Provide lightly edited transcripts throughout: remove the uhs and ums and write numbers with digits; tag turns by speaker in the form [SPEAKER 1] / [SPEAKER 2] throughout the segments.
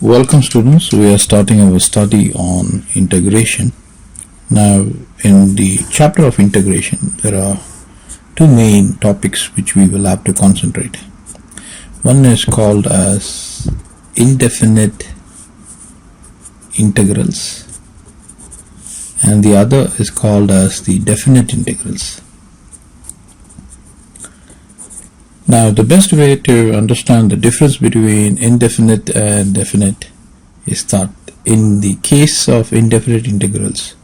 [SPEAKER 1] Welcome students, we are starting our study on integration. Now in the chapter of integration there are two main topics which we will have to concentrate. One is called as indefinite integrals and the other is called as the definite integrals. Now the best way to understand the difference between indefinite and definite is that in the case of indefinite integrals,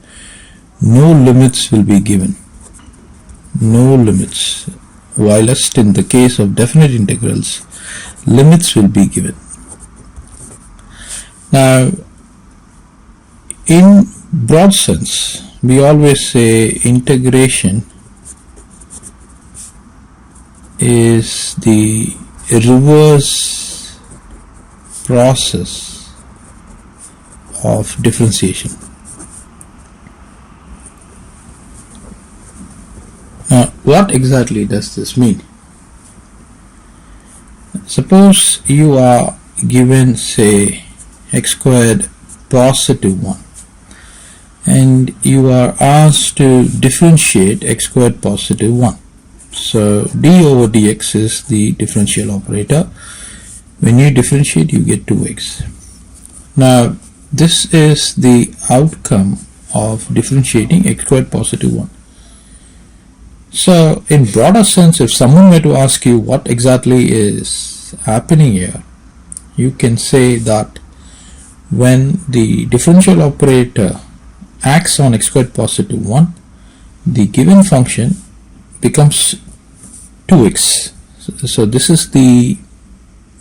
[SPEAKER 1] no limits will be given. No limits. Whilst in the case of definite integrals, limits will be given. Now, in broad sense, we always say integration is the reverse process of differentiation. Now, what exactly does this mean? Suppose you are given, say, x squared positive 1 and you are asked to differentiate x squared positive 1. So d over dx is the differential operator. When you differentiate, you get 2x. Now this is the outcome of differentiating x squared positive 1. So in broader sense, if someone were to ask you what exactly is happening here, you can say that when the differential operator acts on x squared positive 1, the given function becomes 2x. So this is the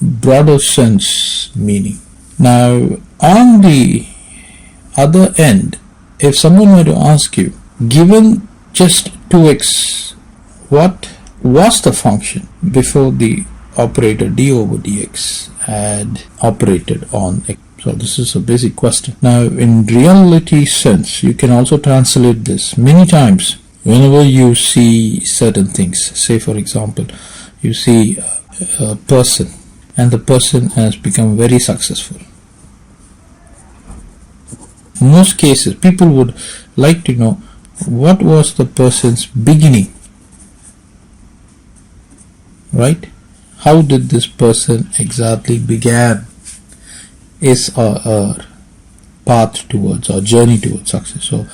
[SPEAKER 1] broader sense meaning. Now on the other end, if someone were to ask you, given just 2x, what was the function before the operator d over dx had operated on x? So this is a basic question. Now in reality sense, you can also translate this many times. Whenever you see certain things, say for example, you see a person and the person has become very successful. In most cases, people would like to know what was the person's beginning, right? How did this person exactly began his or her path towards or journey towards success? So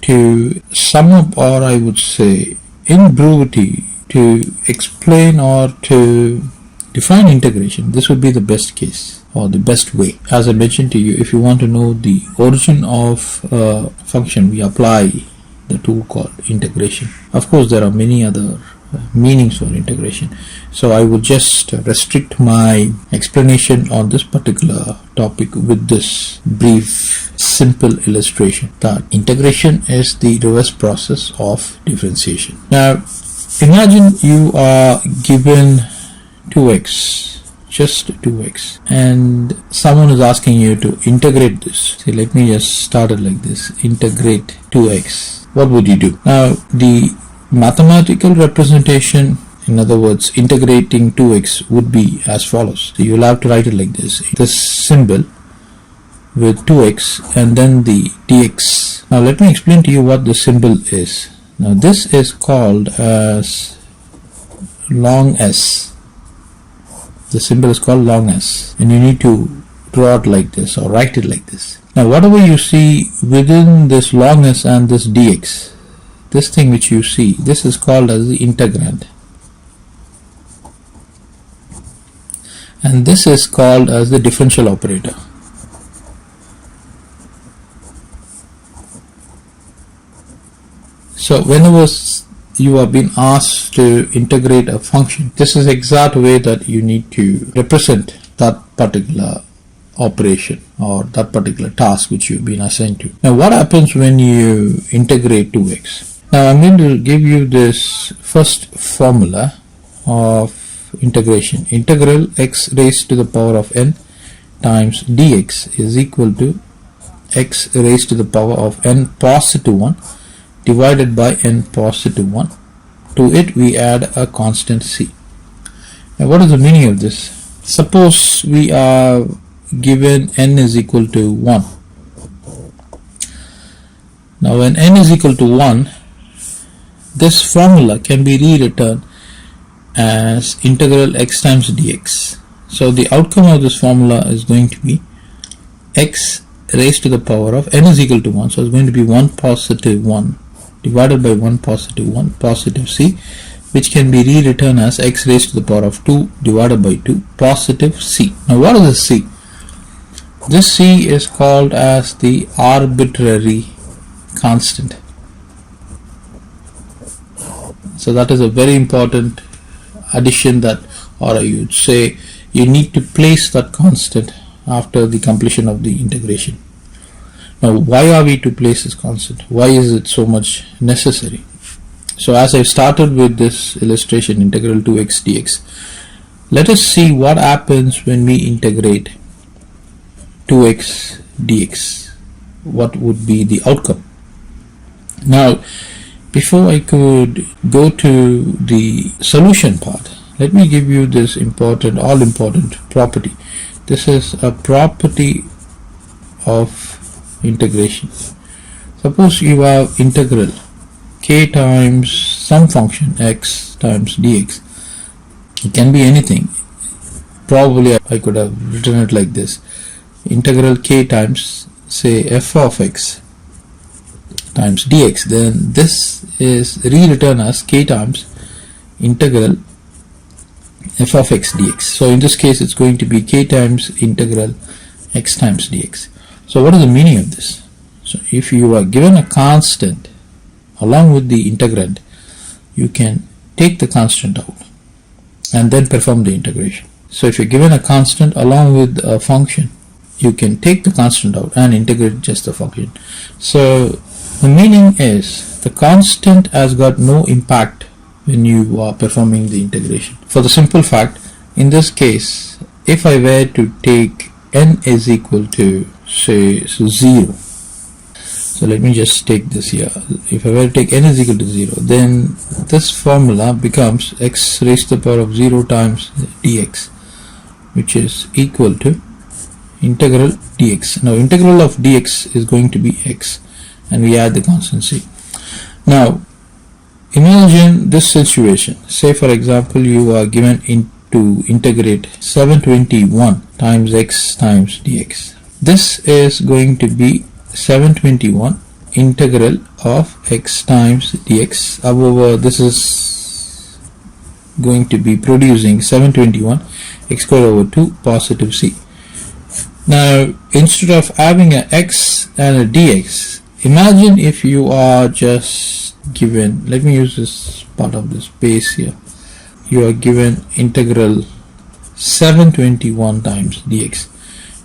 [SPEAKER 1] to sum up, or I would say in brevity, to explain or to define integration, this would be the best case or the best way. As I mentioned to you, if you want to know the origin of a function, we apply the tool called integration. Of course, there are many other meanings for integration, so I would just restrict my explanation on this particular topic with this brief simple illustration that integration is the reverse process of differentiation. Now imagine you are given 2x, just 2x, and someone is asking you to integrate this. See, let me just start it like this: integrate 2x. What would you do? Now the mathematical representation, in other words integrating 2x, would be as follows. So you will have to write it like this: this symbol with 2x and then the dx. Now let me explain to you what the symbol is. Now this is called as long s. The symbol is called long s, and you need to draw it like this or write it like this. Now whatever you see within this long s and this dx, this thing which you see, this is called as the integrand, and this is called as the differential operator. So whenever you are being asked to integrate a function, this is the exact way that you need to represent that particular operation or that particular task which you've been assigned to. Now what happens when you integrate 2x? Now I'm going to give you this first formula of integration. Integral x raised to the power of n times dx is equal to x raised to the power of n positive 1 divided by n positive 1. To it we add a constant c. Now what is the meaning of this? Suppose we are given n is equal to 1. Now when n is equal to 1, this formula can be rewritten as integral x times dx. So the outcome of this formula is going to be x raised to the power of n is equal to 1. So it's going to be 1 positive 1 divided by 1 positive 1 positive c, which can be rewritten as x raised to the power of 2 divided by 2 positive c. Now what is this c? This c is called as the arbitrary constant. So that is a very important addition, that, or I would say, you need to place that constant after the completion of the integration. Now why are we to place this constant? Why is it so much necessary? So as I started with this illustration, integral 2x dx, let us see what happens when we integrate 2x dx. What would be the outcome? Now before I could go to the solution part, let me give you this important, all important property. This is a property of integration. Suppose you have integral k times some function x times dx. It can be anything. Probably I could have written it like this: integral k times, say, f of x times dx. Then this is rewritten as k times integral f of x dx. So in this case it's going to be k times integral x times dx. So what is the meaning of this? So if you are given a constant along with the integrand, you can take the constant out and then perform the integration. So if you're given a constant along with a function, you can take the constant out and integrate just the function. So the meaning is the constant has got no impact when you are performing the integration. For the simple fact, in this case, if I were to take n is equal to, say, 0, so let me just take this here. If I were to take n is equal to 0, then this formula becomes x raised to the power of 0 times dx, which is equal to integral dx. Now integral of dx is going to be x, and we add the constant c. Now imagine this situation. Say for example you are given to integrate 721 times x times dx. This is going to be 721 integral of x times dx. However, this is going to be producing 721 x squared over 2 positive c. Now instead of having a x and a dx, imagine if you are just given, let me use this part of the space here, you are given integral 721 times dx.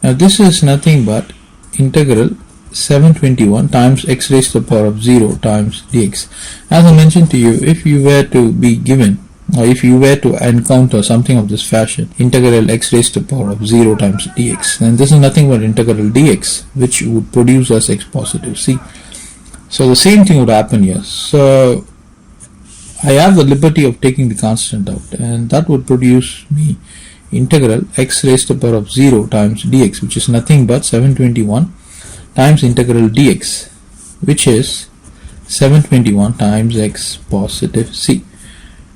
[SPEAKER 1] Now this is nothing but integral 721 times x raised to the power of 0 times dx. As I mentioned to you, if you were to be given, or if you were to encounter something of this fashion, integral x raised to the power of 0 times dx, then this is nothing but integral dx, which would produce as x positive c. So the same thing would happen here. So I have the liberty of taking the constant out, and that would produce me integral x raised to the power of 0 times dx, which is nothing but 721 times integral dx, which is 721 times x positive c.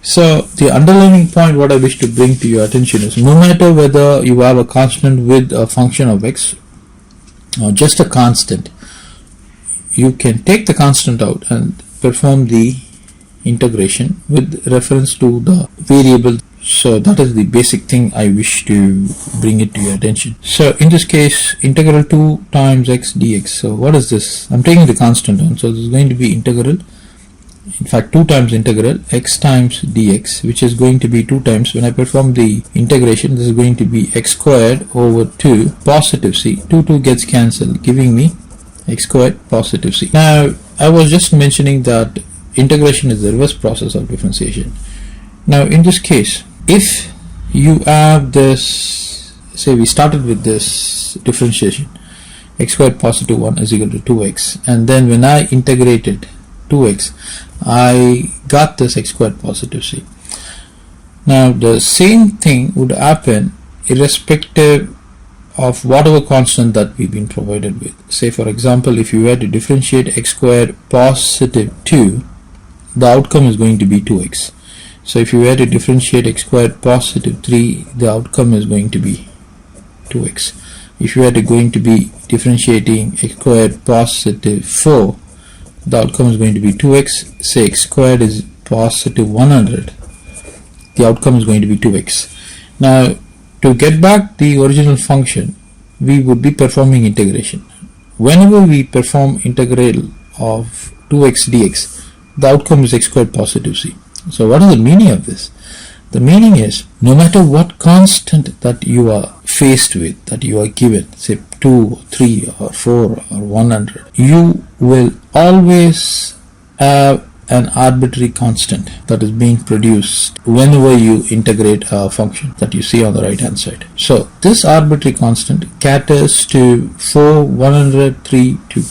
[SPEAKER 1] So the underlying point what I wish to bring to your attention is, no matter whether you have a constant with a function of x or just a constant, you can take the constant out and perform the integration with reference to the variable. So that is the basic thing I wish to bring it to your attention. So in this case, integral 2 times x dx. So what is this? I'm taking the constant on. So this is going to be integral, in fact 2 times integral x times dx, which is going to be 2 times, when I perform the integration, this is going to be x squared over 2 positive c. 2 gets cancelled, giving me x squared positive c. Now I was just mentioning that integration is the reverse process of differentiation. Now in this case, if you have this, say we started with this differentiation, x squared positive 1 is equal to 2x, and then when I integrated 2x, I got this x squared positive c. Now the same thing would happen irrespective of whatever constant that we've been provided with. Say for example, if you were to differentiate x squared positive 2, the outcome is going to be 2x. So if you were to differentiate x squared positive 3, the outcome is going to be 2x. If you are going to be differentiating x squared positive 4, the outcome is going to be 2x. Say x squared is positive 100, the outcome is going to be 2x. Now, to get back the original function, we would be performing integration. Whenever we perform integral of 2x dx, the outcome is x squared positive c. So what is the meaning of this? The meaning is, no matter what constant that you are faced with, that you are given, say 2 or 3 or 4 or 100, you will always have an arbitrary constant that is being produced whenever you integrate a function that you see on the right hand side. So this arbitrary constant caters to 4, 100, 3, 2,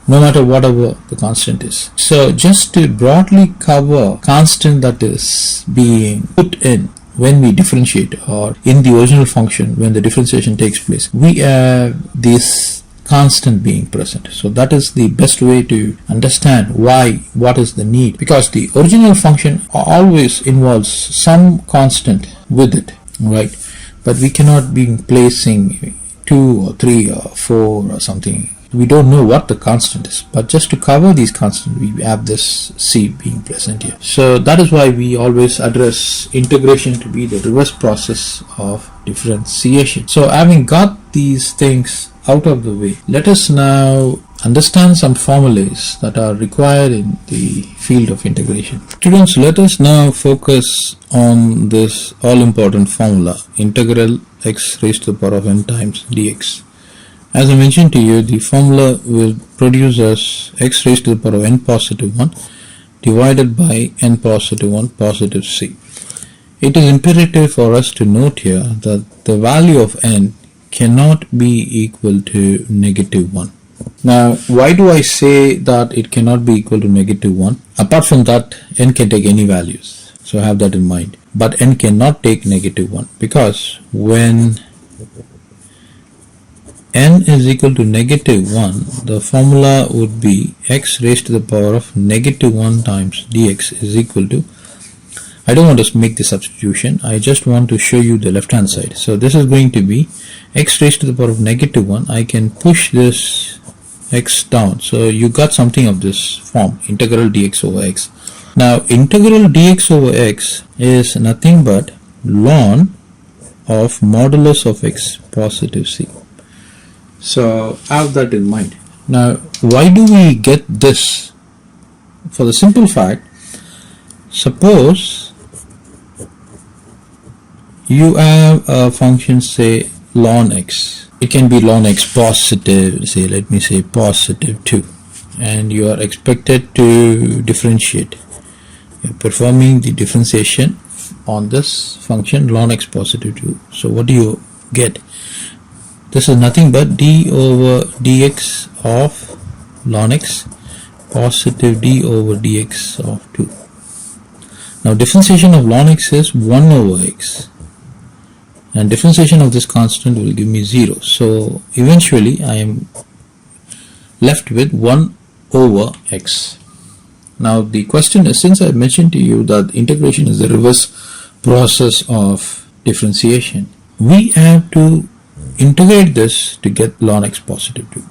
[SPEAKER 1] no matter whatever the constant is. So just to broadly cover constant that is being put in when we differentiate, or in the original function when the differentiation takes place, we have this constant being present. So that is the best way to understand what is the need, because the original function always involves some constant with it, right? But we cannot be placing 2 or 3 or 4 or something. We don't know what the constant is, but just to cover these constants, we have this c being present here. So that is why we always address integration to be the reverse process of differentiation. So having got these things out of the way, let us now understand some formulas that are required in the field of integration. Students, let us now focus on this all-important formula, integral x raised to the power of n times dx. As I mentioned to you, the formula will produce us x raised to the power of n positive 1 divided by n positive 1 positive c. It is imperative for us to note here that the value of n cannot be equal to negative 1. Now, why do I say that it cannot be equal to negative 1? Apart from that, n can take any values, so have that in mind. But n cannot take negative 1, because when n is equal to negative 1, the formula would be x raised to the power of negative 1 times dx is equal to, I don't want to make the substitution, I just want to show you the left hand side. So this is going to be x raised to the power of negative 1. I can push this x down. So you got something of this form, integral dx over x. Now integral dx over x is nothing but ln of modulus of x positive c. So have that in mind. Now why do we get this? For the simple fact, suppose you have a function, say ln x. It can be ln x positive, say let me say positive 2, and you are expected to differentiate. You're performing the differentiation on this function ln x positive 2. So what do you get? This is nothing but d over dx of ln x positive d over dx of 2. Now differentiation of ln x is 1 over x, and differentiation of this constant will give me 0. So eventually I am left with 1 over x. Now the question is, since I mentioned to you that integration is the reverse process of differentiation, we have to integrate this to get ln x positive 2.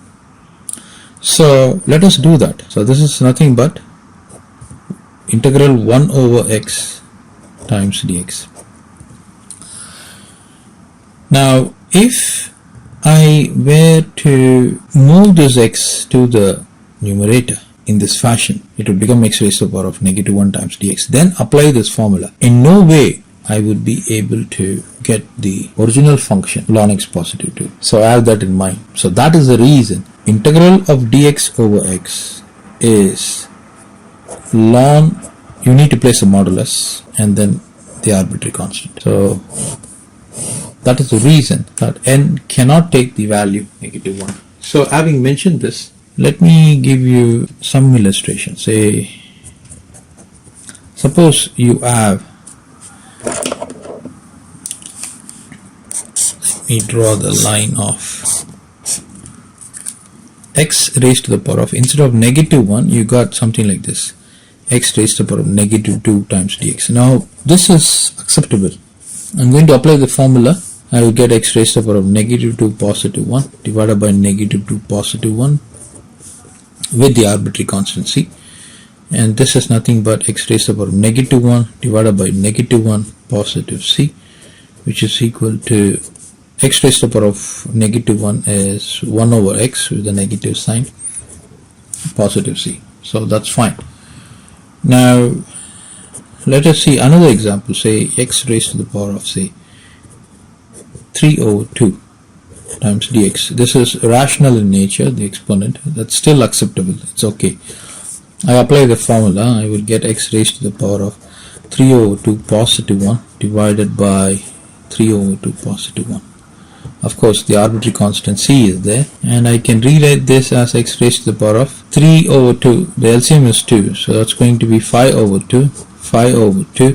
[SPEAKER 1] So let us do that. So this is nothing but integral 1 over x times dx. Now if I were to move this x to the numerator in this fashion, it would become x raised to the power of negative 1 times dx. Then apply this formula. In no way I would be able to get the original function ln x positive 2. So have that in mind. So that is the reason integral of dx over x is ln, you need to place a modulus and then the arbitrary constant. So that is the reason that n cannot take the value negative 1. So having mentioned this, let me give you some illustration. Say suppose you have, let me draw the line of x raised to the power of, instead of -1, you got something like this, x raised to the power of -2 times dx. Now this is acceptable. I'm going to apply the formula. I will get x raised to the power of -2 positive 1 divided by -2 positive 1 with the arbitrary constant c, and this is nothing but x raised to the power of -1 divided by -1 positive c, which is equal to x raised to the power of -1 is 1 over x with a negative sign, positive c. So that's fine. Now let us see another example. Say x raised to the power of, say, 3 over 2 times dx. This is rational in nature, the exponent. That's still acceptable. It's okay. I apply the formula. I will get x raised to the power of 3 over 2 positive 1 divided by 3 over 2 positive 1. Of course, the arbitrary constant c is there, and I can rewrite this as x raised to the power of 3 over 2. The LCM is 2, so that's going to be 5 over 2, 5 over 2,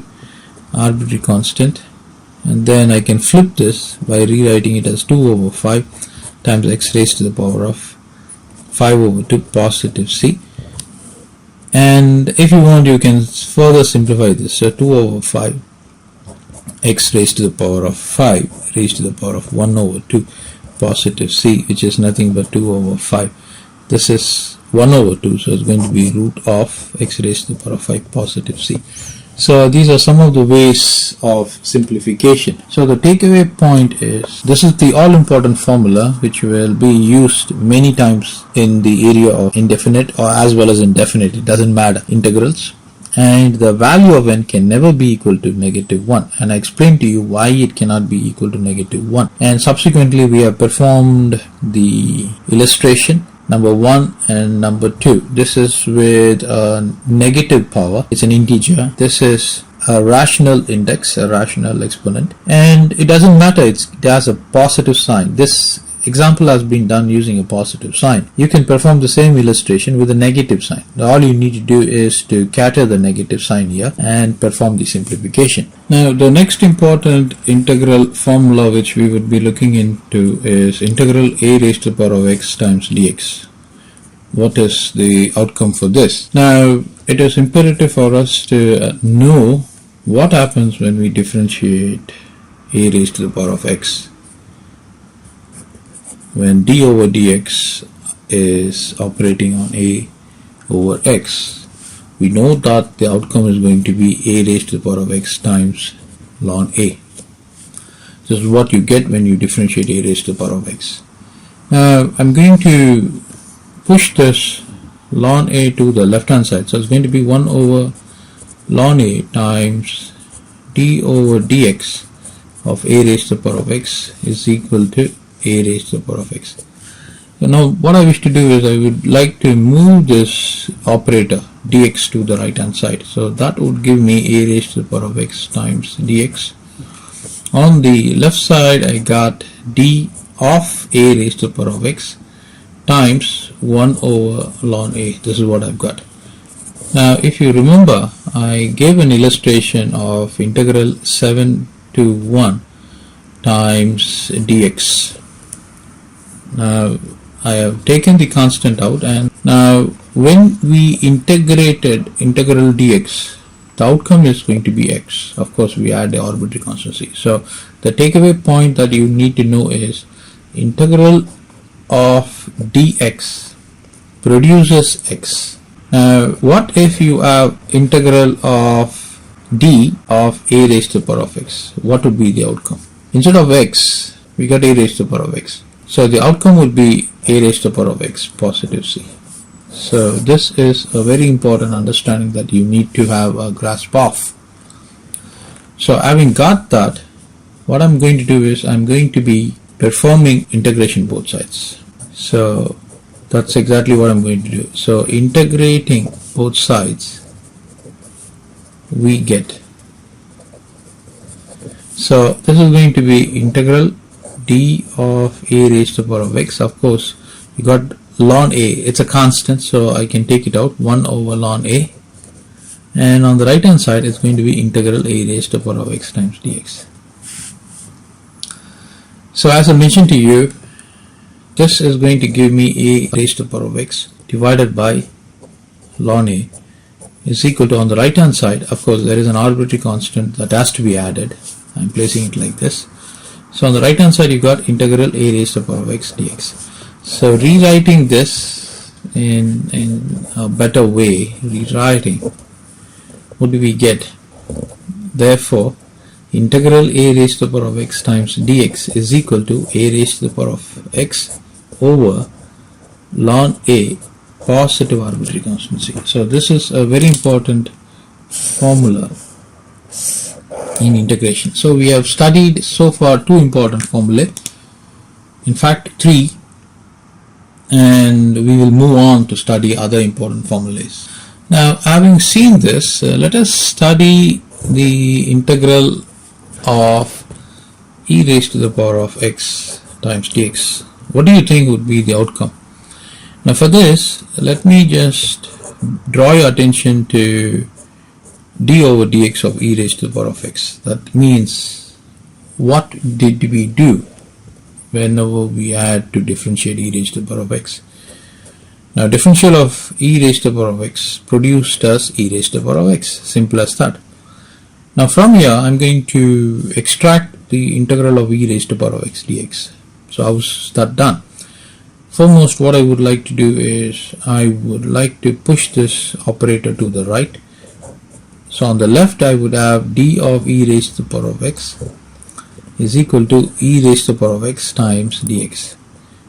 [SPEAKER 1] arbitrary constant, and then I can flip this by rewriting it as 2 over 5 times x raised to the power of 5 over 2 positive c. And if you want, you can further simplify this. So 2 over 5 x raised to the power of 5 raised to the power of 1 over 2 positive c, which is nothing but 2 over 5. This is 1 over 2, so it's going to be root of x raised to the power of 5 positive c. So these are some of the ways of simplification. So the takeaway point is, this is the all-important formula which will be used many times in the area of indefinite or as well as indefinite, it doesn't matter, integrals. And the value of n can never be equal to -1, and I explained to you why it cannot be equal to -1. And subsequently we have performed the illustration number 1 and number 2. This is with a negative power, it's an integer. This is a rational index, a rational exponent, and it doesn't matter, it has a positive sign. This example has been done using a positive sign. You can perform the same illustration with a negative sign. All you need to do is to cater the negative sign here and perform the simplification. Now the next important integral formula which we would be looking into is integral a raised to the power of x times dx. What is the outcome for this? Now it is imperative for us to know what happens when we differentiate a raised to the power of x. When d over dx is operating on a over x, we know that the outcome is going to be a raised to the power of x times ln a. This is what you get when you differentiate a raised to the power of x. Now I'm going to push this ln a to the left hand side, so it's going to be 1 over ln a times d over dx of a raised to the power of x is equal to a raised to the power of x. So now what I wish to do is I would like to move this operator dx to the right hand side. So that would give me a raised to the power of x times dx. On the left side I got d of a raised to the power of x times 1 over ln a. This is what I've got. Now if you remember, I gave an illustration of integral 7 to 1 times dx. Now I have taken the constant out, and now when we integrated integral dx, the outcome is going to be x. Of course we add the arbitrary constant c. So the takeaway point that you need to know is integral of dx produces x. Now what if you have integral of d of a raised to the power of x? What would be the outcome? Instead of x, we got a raised to the power of x. So the outcome would be a raised to the power of x positive c. So this is a very important understanding that you need to have a grasp of. So having got that, what I'm going to do is I'm going to be performing integration both sides. So that's exactly what I'm going to do. So integrating both sides, we get. So this is going to be integral d of a raised to the power of x. Of course you got ln a, it's a constant, so I can take it out, 1 over ln a, and on the right hand side it's going to be integral a raised to the power of x times dx. So as I mentioned to you, this is going to give me a raised to the power of x divided by ln a is equal to, on the right hand side, of course there is an arbitrary constant that has to be added. I'm placing it like this. So on the right hand side you got integral a raised to the power of x dx. So rewriting this in a better way, what do we get? Therefore, integral a raised to the power of x times dx is equal to a raised to the power of x over ln a positive arbitrary constant c. So this is a very important formula in integration. So we have studied so far two important formulae, in fact three, and we will move on to study other important formulas. Now, having seen this, let us study the integral of e raised to the power of x times dx. What do you think would be the outcome? Now for this, let me just draw your attention to d over dx of e raised to the power of x. That means, what did we do whenever we had to differentiate e raised to the power of x? Now differential of e raised to the power of x produced us e raised to the power of x. Simple as that. Now from here I'm going to extract the integral of e raised to the power of x dx. So how's that done? Foremost, what I would like to do is I would like to push this operator to the right. So on the left I would have d of e raised to the power of x is equal to e raised to the power of x times dx.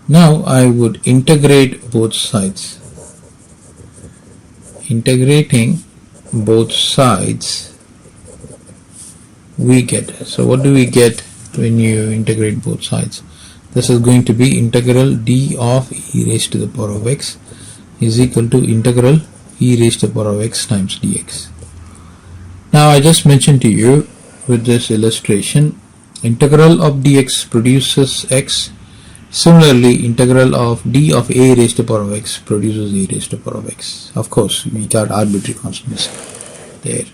[SPEAKER 1] Now I would integrate both sides. Integrating both sides, we get, so what do we get when you integrate both sides? This is going to be integral d of e raised to the power of x is equal to integral e raised to the power of x times dx. Now I just mentioned to you with this illustration, integral of dx produces x. Similarly, integral of d of a raised to the power of x produces a raised to the power of x. Of course, we got arbitrary constants there.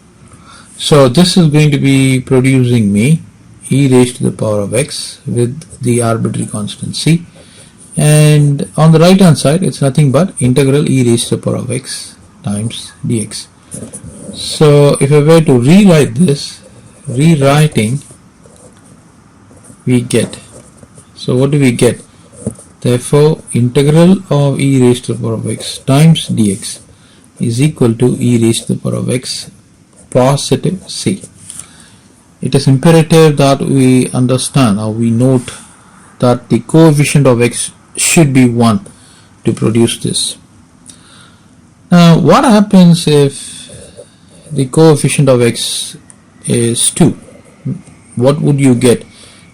[SPEAKER 1] So this is going to be producing me e raised to the power of x with the arbitrary constant c, and on the right hand side it's nothing but integral e raised to the power of x times dx. So if I were to rewrite this, rewriting, we get, so what do we get? Therefore integral of e raised to the power of x times dx is equal to e raised to the power of x positive c. It is imperative that we understand, or we note, that the coefficient of x should be 1 to produce this. Now what happens if the coefficient of x is 2? What would you get?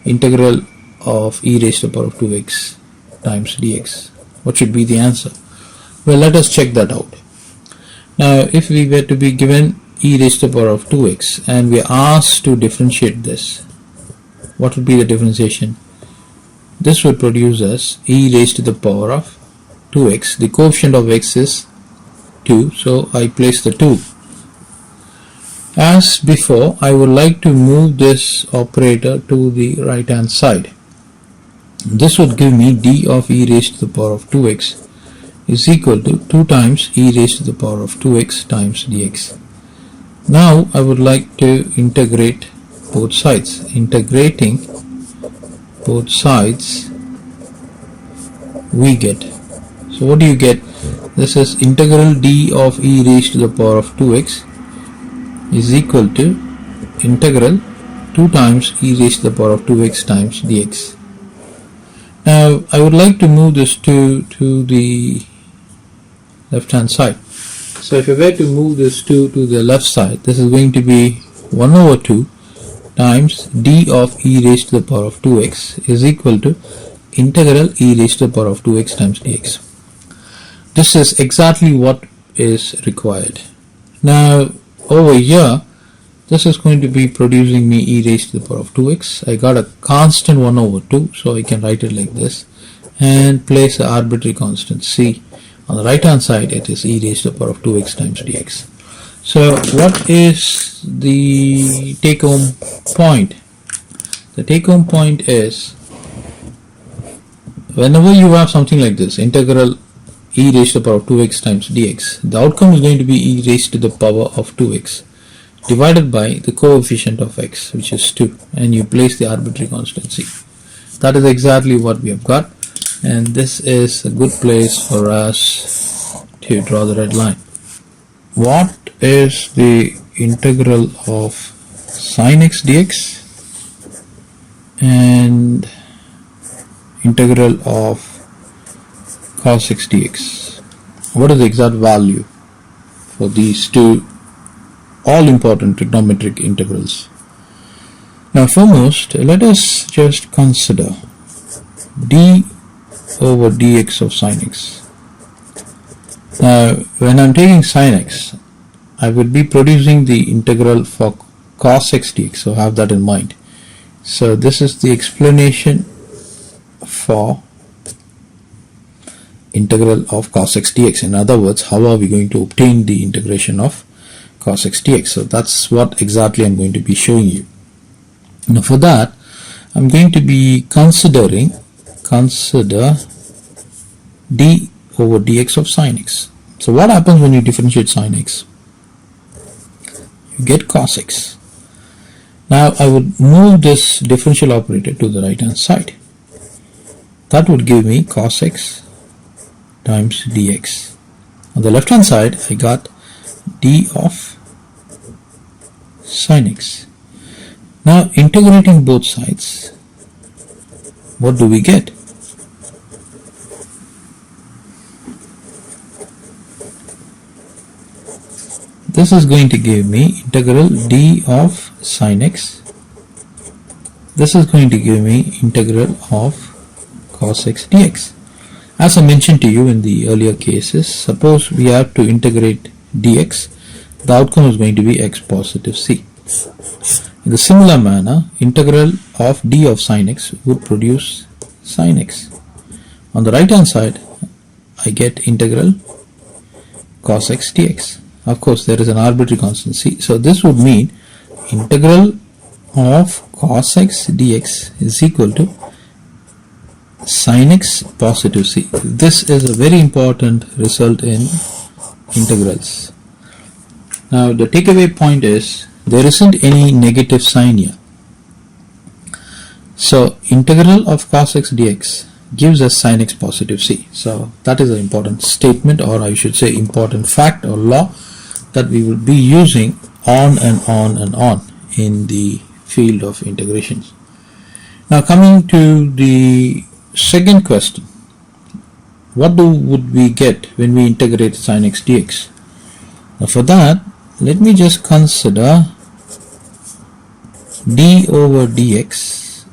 [SPEAKER 1] Integral of e raised to the power of 2x times dx. What should be the answer? Well, let us check that out. Now if we were to be given e raised to the power of 2x and we are asked to differentiate this, what would be the differentiation? This would produce us e raised to the power of 2x. The coefficient of x is 2, so I place the 2. As before, I would like to move this operator to the right hand side. This would give me d of e raised to the power of 2x is equal to 2 times e raised to the power of 2x times dx. Now I would like to integrate both sides. Integrating both sides, we get, so what do you get? This is integral d of e raised to the power of 2x is equal to integral 2 times e raised to the power of 2x times dx. Now I would like to move this to the left hand side. So if I were to move this 2 to the left side, this is going to be 1 over 2 times d of e raised to the power of 2x is equal to integral e raised to the power of 2x times dx. This is exactly what is required. Now over here, this is going to be producing me e raised to the power of 2x. I got a constant 1 over 2, so I can write it like this and place an arbitrary constant c. On the right hand side it is e raised to the power of 2x times dx. So what is the take home point? The take home point is whenever you have something like this, integral e raised to the power of 2x times dx, the outcome is going to be e raised to the power of 2x divided by the coefficient of x, which is 2, and you place the arbitrary constant c. That is exactly what we have got, and this is a good place for us to draw the red line. What is the integral of sin x dx and integral of cos x dx? What is the exact value for these two all important trigonometric integrals? Now foremost, let us just consider d over dx of sin x. Now when I am taking sin x, I will be producing the integral for cos x dx, so have that in mind. So this is the explanation for integral of cos x dx. In other words, how are we going to obtain the integration of cos x dx? So that's what exactly I'm going to be showing you. Now for that, I'm going to be consider d over dx of sin x. So what happens when you differentiate sin x? You get cos x. Now I would move this differential operator to the right hand side. That would give me cos x times dx. On the left hand side, I got d of sin x. Now integrating both sides, what do we get? This is going to give me integral d of sin x. This is going to give me integral of cos x dx. As I mentioned to you in the earlier cases, suppose we have to integrate dx, the outcome is going to be x positive c. In the similar manner, integral of d of sin x would produce sin x. On the right hand side, I get integral cos x dx. Of course, there is an arbitrary constant c. So this would mean integral of cos x dx is equal to sin x positive c. This is a very important result in integrals. Now the takeaway point is there isn't any negative sign here. So integral of cos x dx gives us sin x positive c. So that is an important statement, or I should say important fact or law that we will be using on and on and on in the field of integrations. Now coming to the second question, what would we get when we integrate sin x dx? Now for that, let me just consider d over dx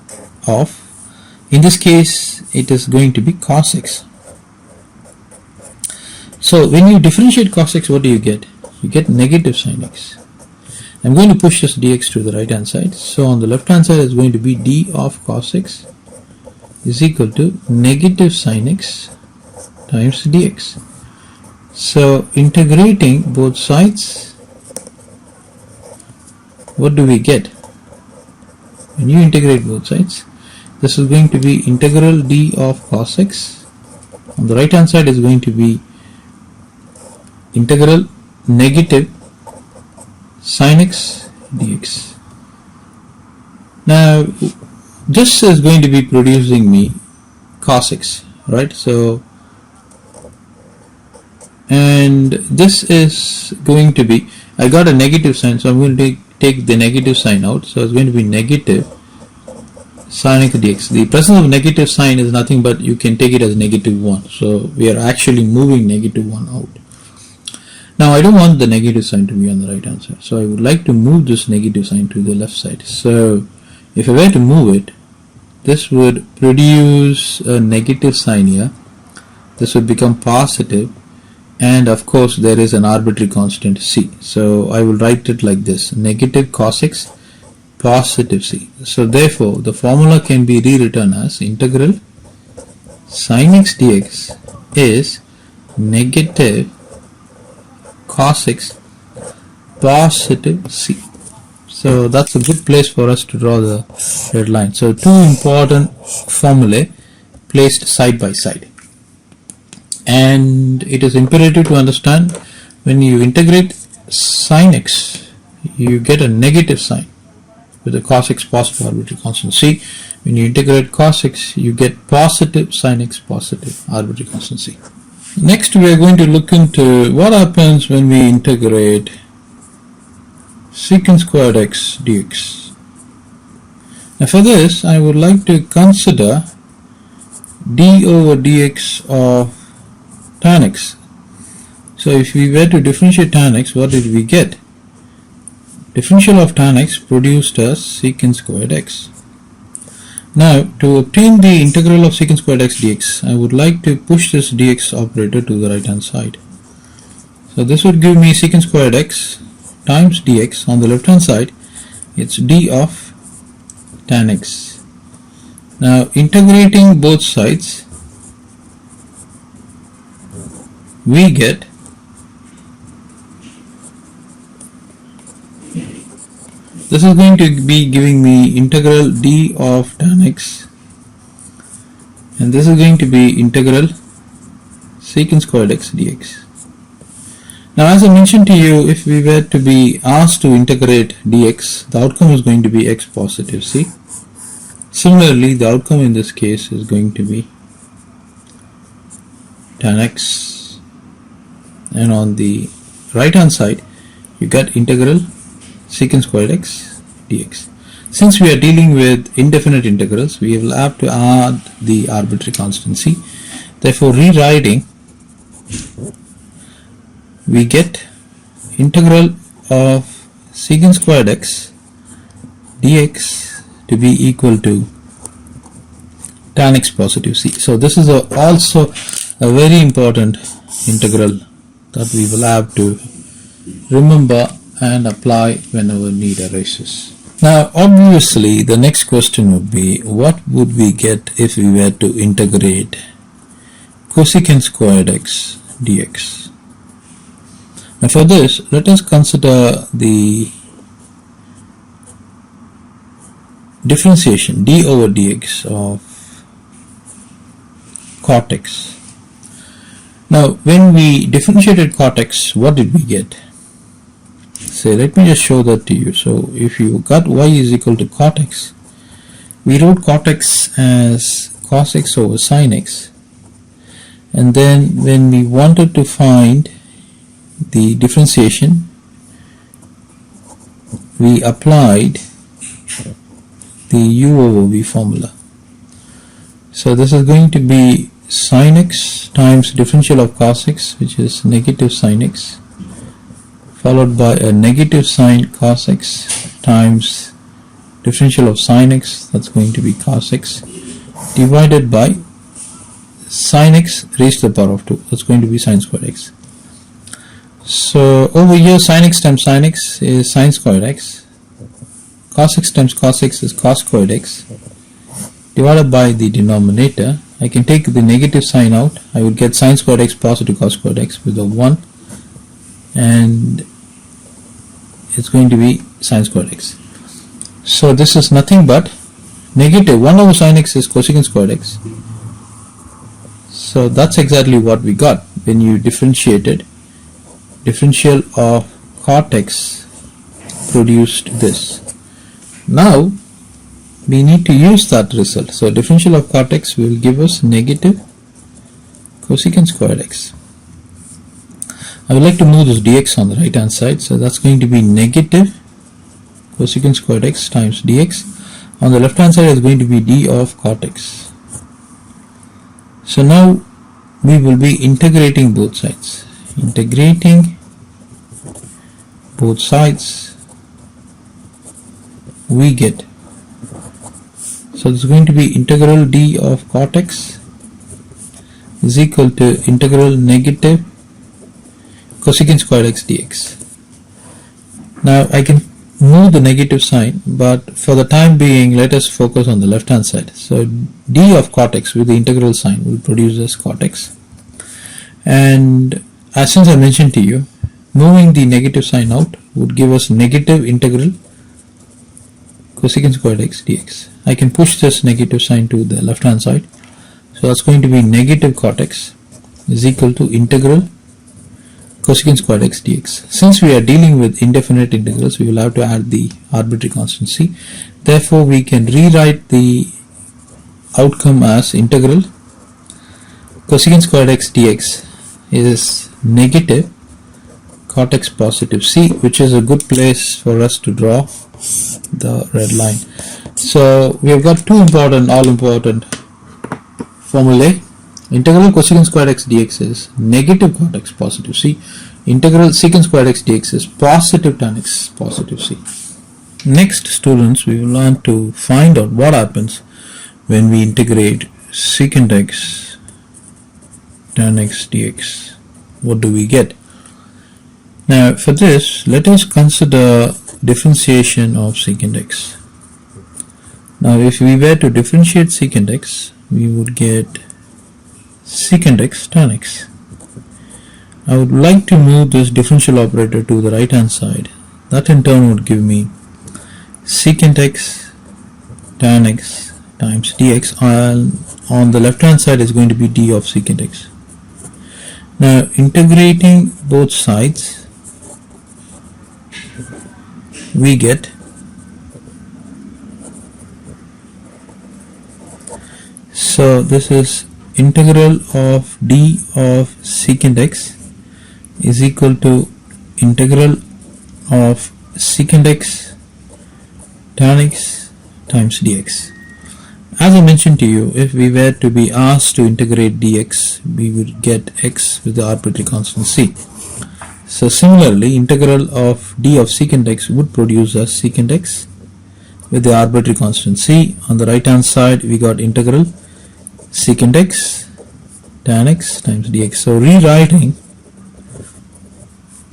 [SPEAKER 1] of, in this case it is going to be cos x. So when you differentiate cos x, what do you get? You get negative sin x. I'm going to push this dx to the right hand side. So on the left hand side is going to be d of cos x is equal to negative sin x times dx. So integrating both sides, what do we get? When you integrate both sides, this is going to be integral d of cos x. On the right hand side is going to be integral negative sin x dx. Now this is going to be producing me cos x, right? So, and this is going to be, I got a negative sign, so I'm going to take the negative sign out. So it's going to be negative sin x dx. The presence of negative sign is nothing but you can take it as negative 1. So we are actually moving negative 1 out. Now I don't want the negative sign to be on the right hand side, so I would like to move this negative sign to the left side. So if I were to move it, this would produce a negative sign here. This would become positive, and of course there is an arbitrary constant c. So I will write it like this: negative cos x positive c. So therefore the formula can be rewritten as integral sin x dx is negative cos x positive c. So that's a good place for us to draw the red line. So two important formulae placed side by side. And it is imperative to understand, when you integrate sine x, you get a negative sign with the cos x positive arbitrary constant c. When you integrate cos x, you get positive sine x positive arbitrary constant c. Next, we are going to look into what happens when we integrate secant squared x dx. Now for this, I would like to consider d over dx of tan x. So if we were to differentiate tan x, what did we get? Differential of tan x produced as secant squared x. Now to obtain the integral of secant squared x dx, I would like to push this dx operator to the right hand side. So this would give me secant squared x times dx. On the left hand side, it's d of tan x. Now integrating both sides, we get this is going to be giving me integral d of tan x, and this is going to be integral secant squared x dx. Now as I mentioned to you, if we were to be asked to integrate dx, the outcome is going to be x positive c. Similarly, the outcome in this case is going to be tan x, and on the right hand side you get integral secant squared x dx. Since we are dealing with indefinite integrals, we will have to add the arbitrary constant c. Therefore, rewriting, we get integral of secant squared x dx to be equal to tan x positive c. So this is also a very important integral that we will have to remember and apply whenever need arises. Now obviously the next question would be, what would we get if we were to integrate cosecant squared x dx? Now for this, let us consider the differentiation d over dx of cot x. Now when we differentiated cot x, what did we get? So let me just show that to you. So if you got y is equal to cot x, we wrote cot x as cos x over sin x, and then when we wanted to find the differentiation, we applied the u over v formula. So this is going to be sin x times differential of cos x, which is negative sin x, followed by a negative sine cos x times differential of sin x, that's going to be cos x, divided by sin x raised to the power of 2, that's going to be sin squared x. So over here, sin x times sin x is sin squared x, cos x times cos x is cos squared x, divided by the denominator. I can take the negative sign out, I would get sin squared x positive cos squared x with a 1, and it's going to be sin squared x. So this is nothing but negative 1 over sin x is cosecant squared x. So that's exactly what we got when you differentiated. Differential of cot x produced this. Now we need to use that result. So differential of cot x will give us negative cosecant squared x. I would like to move this dx on the right hand side, so that's going to be negative cosecant squared x times dx. On the left hand side is going to be d of cot x. So now we will be integrating both sides. Integrating both sides, we get, so this is going to be integral d of cot x is equal to integral negative cosecant squared x dx. Now I can move the negative sign, but for the time being let us focus on the left hand side. So d of cot x with the integral sign will produce as cot x, and as since I mentioned to you, moving the negative sign out would give us negative integral cosecant squared x dx. I can push this negative sign to the left hand side, So that's going to be negative cot x is equal to integral cosecant squared x dx. Since we are dealing with indefinite integrals, we will have to add the arbitrary constant c. Therefore, we can rewrite the outcome as integral cosecant squared x dx is negative cot x positive c, which is a good place for us to draw the red line. So we have got two all important formulae. Integral cosecant squared x dx is negative cot x positive c. Integral secant squared x dx is positive tan x positive c. Next, students, we will learn to find out what happens when we integrate secant x tan x dx. What do we get? Now, for this, let us consider differentiation of secant x. Now, if we were to differentiate secant x, we would get secant x tan x. I would like to move this differential operator to the right hand side. That in turn would give me secant x tan x times dx, and on the left hand side is going to be d of secant x. Now, integrating both sides, we get so this is integral of d of secant x is equal to integral of secant x tan x times dx. As I mentioned to you, if we were to be asked to integrate dx, we would get x with the arbitrary constant c. So similarly, integral of d of secant x would produce us secant x with the arbitrary constant c. On the right hand side, we got integral secant x tan x times dx. So rewriting,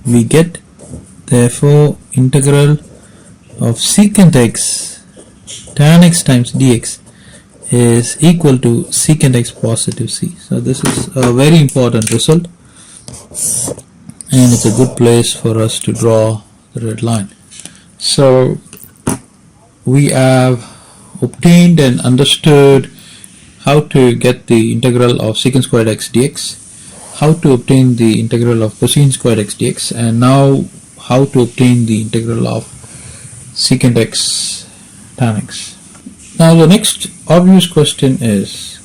[SPEAKER 1] we get therefore integral of secant x tan x times dx is equal to secant x positive c. So this is a very important result, and it's a good place for us to draw the red line. So we have obtained and understood how to get the integral of secant squared x dx, how to obtain the integral of cosecant squared x dx, and now how to obtain the integral of secant x tan x. Now the next obvious question is,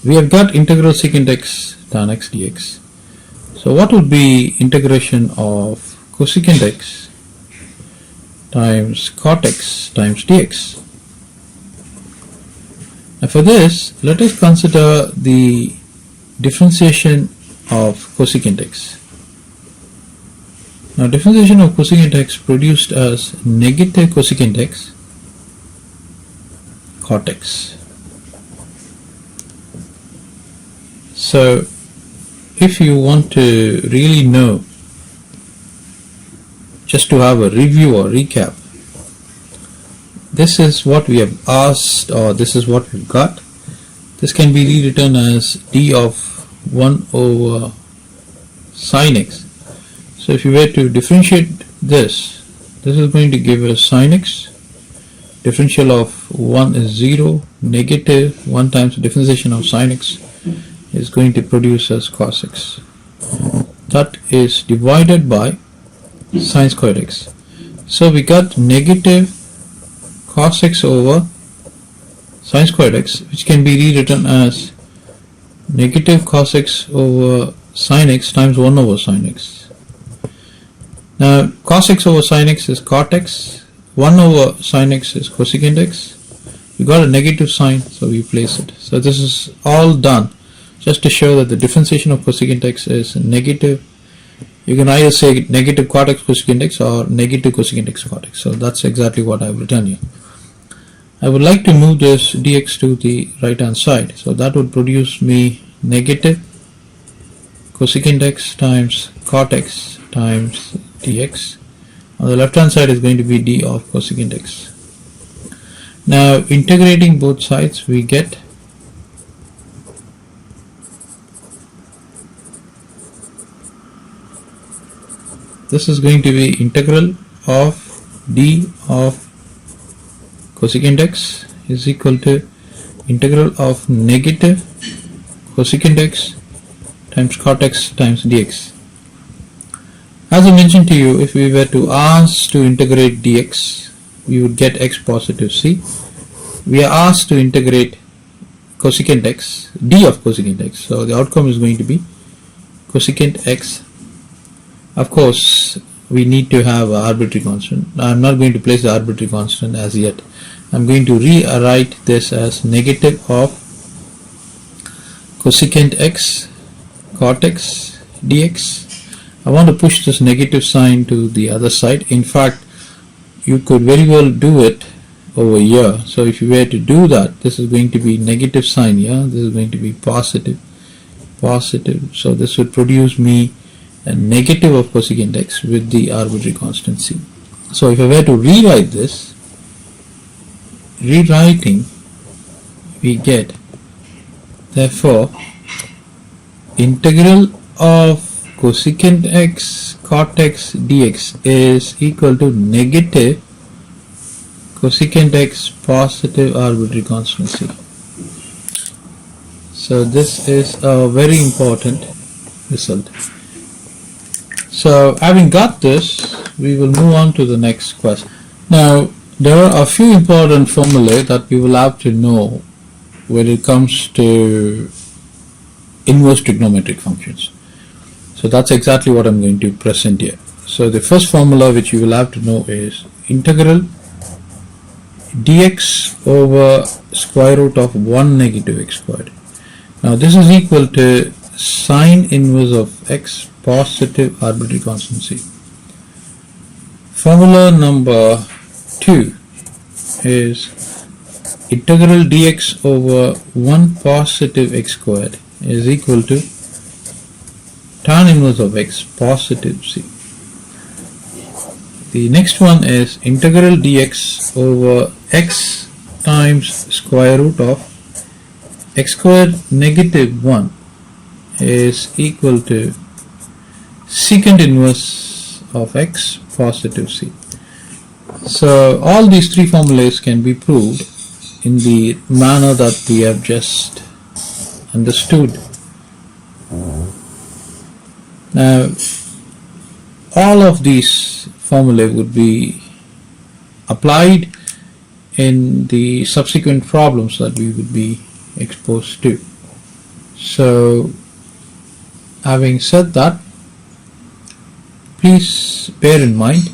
[SPEAKER 1] we have got integral secant x tan x dx. So what would be integration of cosecant x times cot x times dx? Now for this, let us consider the differentiation of cosecant x. Now differentiation of cosecant x produced as negative cosecant x cot x. So if you want to really know, just to have a review or recap, this is what we have asked, or this is what we've got. This can be rewritten as d of 1 over sin x. So if you were to differentiate this, this is going to give us sin x. Differential of 1 is 0, negative 1 times the differentiation of sin x is going to produce as cos x. That is divided by sin squared x. So we got negative cos x over sin squared x, which can be rewritten as negative cos x over sin x times 1 over sin x. Now cos x over sin x is cot x, 1 over sin x is cosecant x. We got a negative sign, so we place it. So this is all done just to show that the differentiation of cosecant x is negative. You can either say negative cot x cosecant x or negative cosecant x cot x. So that's exactly what I have written here. I would like to move this dx to the right hand side. So that would produce me negative cosecant x times cot x times dx. On the left hand side is going to be d of cosecant x. Now integrating both sides, we get this is going to be integral of d of cosecant x is equal to integral of negative cosecant x times cot x times dx. As I mentioned to you, if we were to ask to integrate dx, we would get x positive c. We are asked to integrate cosecant x, d of cosecant x. So the outcome is going to be cosecant x. Of course, we need to have an arbitrary constant. I'm not going to place the arbitrary constant as yet. I'm going to rewrite this as negative of cosecant x cot x dx. I want to push this negative sign to the other side. In fact, you could very well do it over here. So if you were to do that, this is going to be negative sign here, this is going to be positive, positive. So this would produce me a negative of cosecant x with the arbitrary constant c. So if I were to rewrite this, rewriting, we get, therefore, integral of cosecant x cot x dx is equal to negative cosecant x positive arbitrary constant c. So this is a very important result. So having got this, we will move on to the next question. Now there are a few important formulae that we will have to know when it comes to inverse trigonometric functions. So that's exactly what I'm going to present here. So the first formula which you will have to know is integral dx over square root of 1 negative x squared. Now this is equal to sine inverse of x positive arbitrary constant c. Formula number 2 is integral dx over 1 positive x squared is equal to tan inverse of x positive c. The next one is integral dx over x times square root of x squared negative 1 is equal to secant inverse of x positive c. So all these three formulas can be proved in the manner that we have just understood. Now all of these formulae would be applied in the subsequent problems that we would be exposed to. So having said that, please bear in mind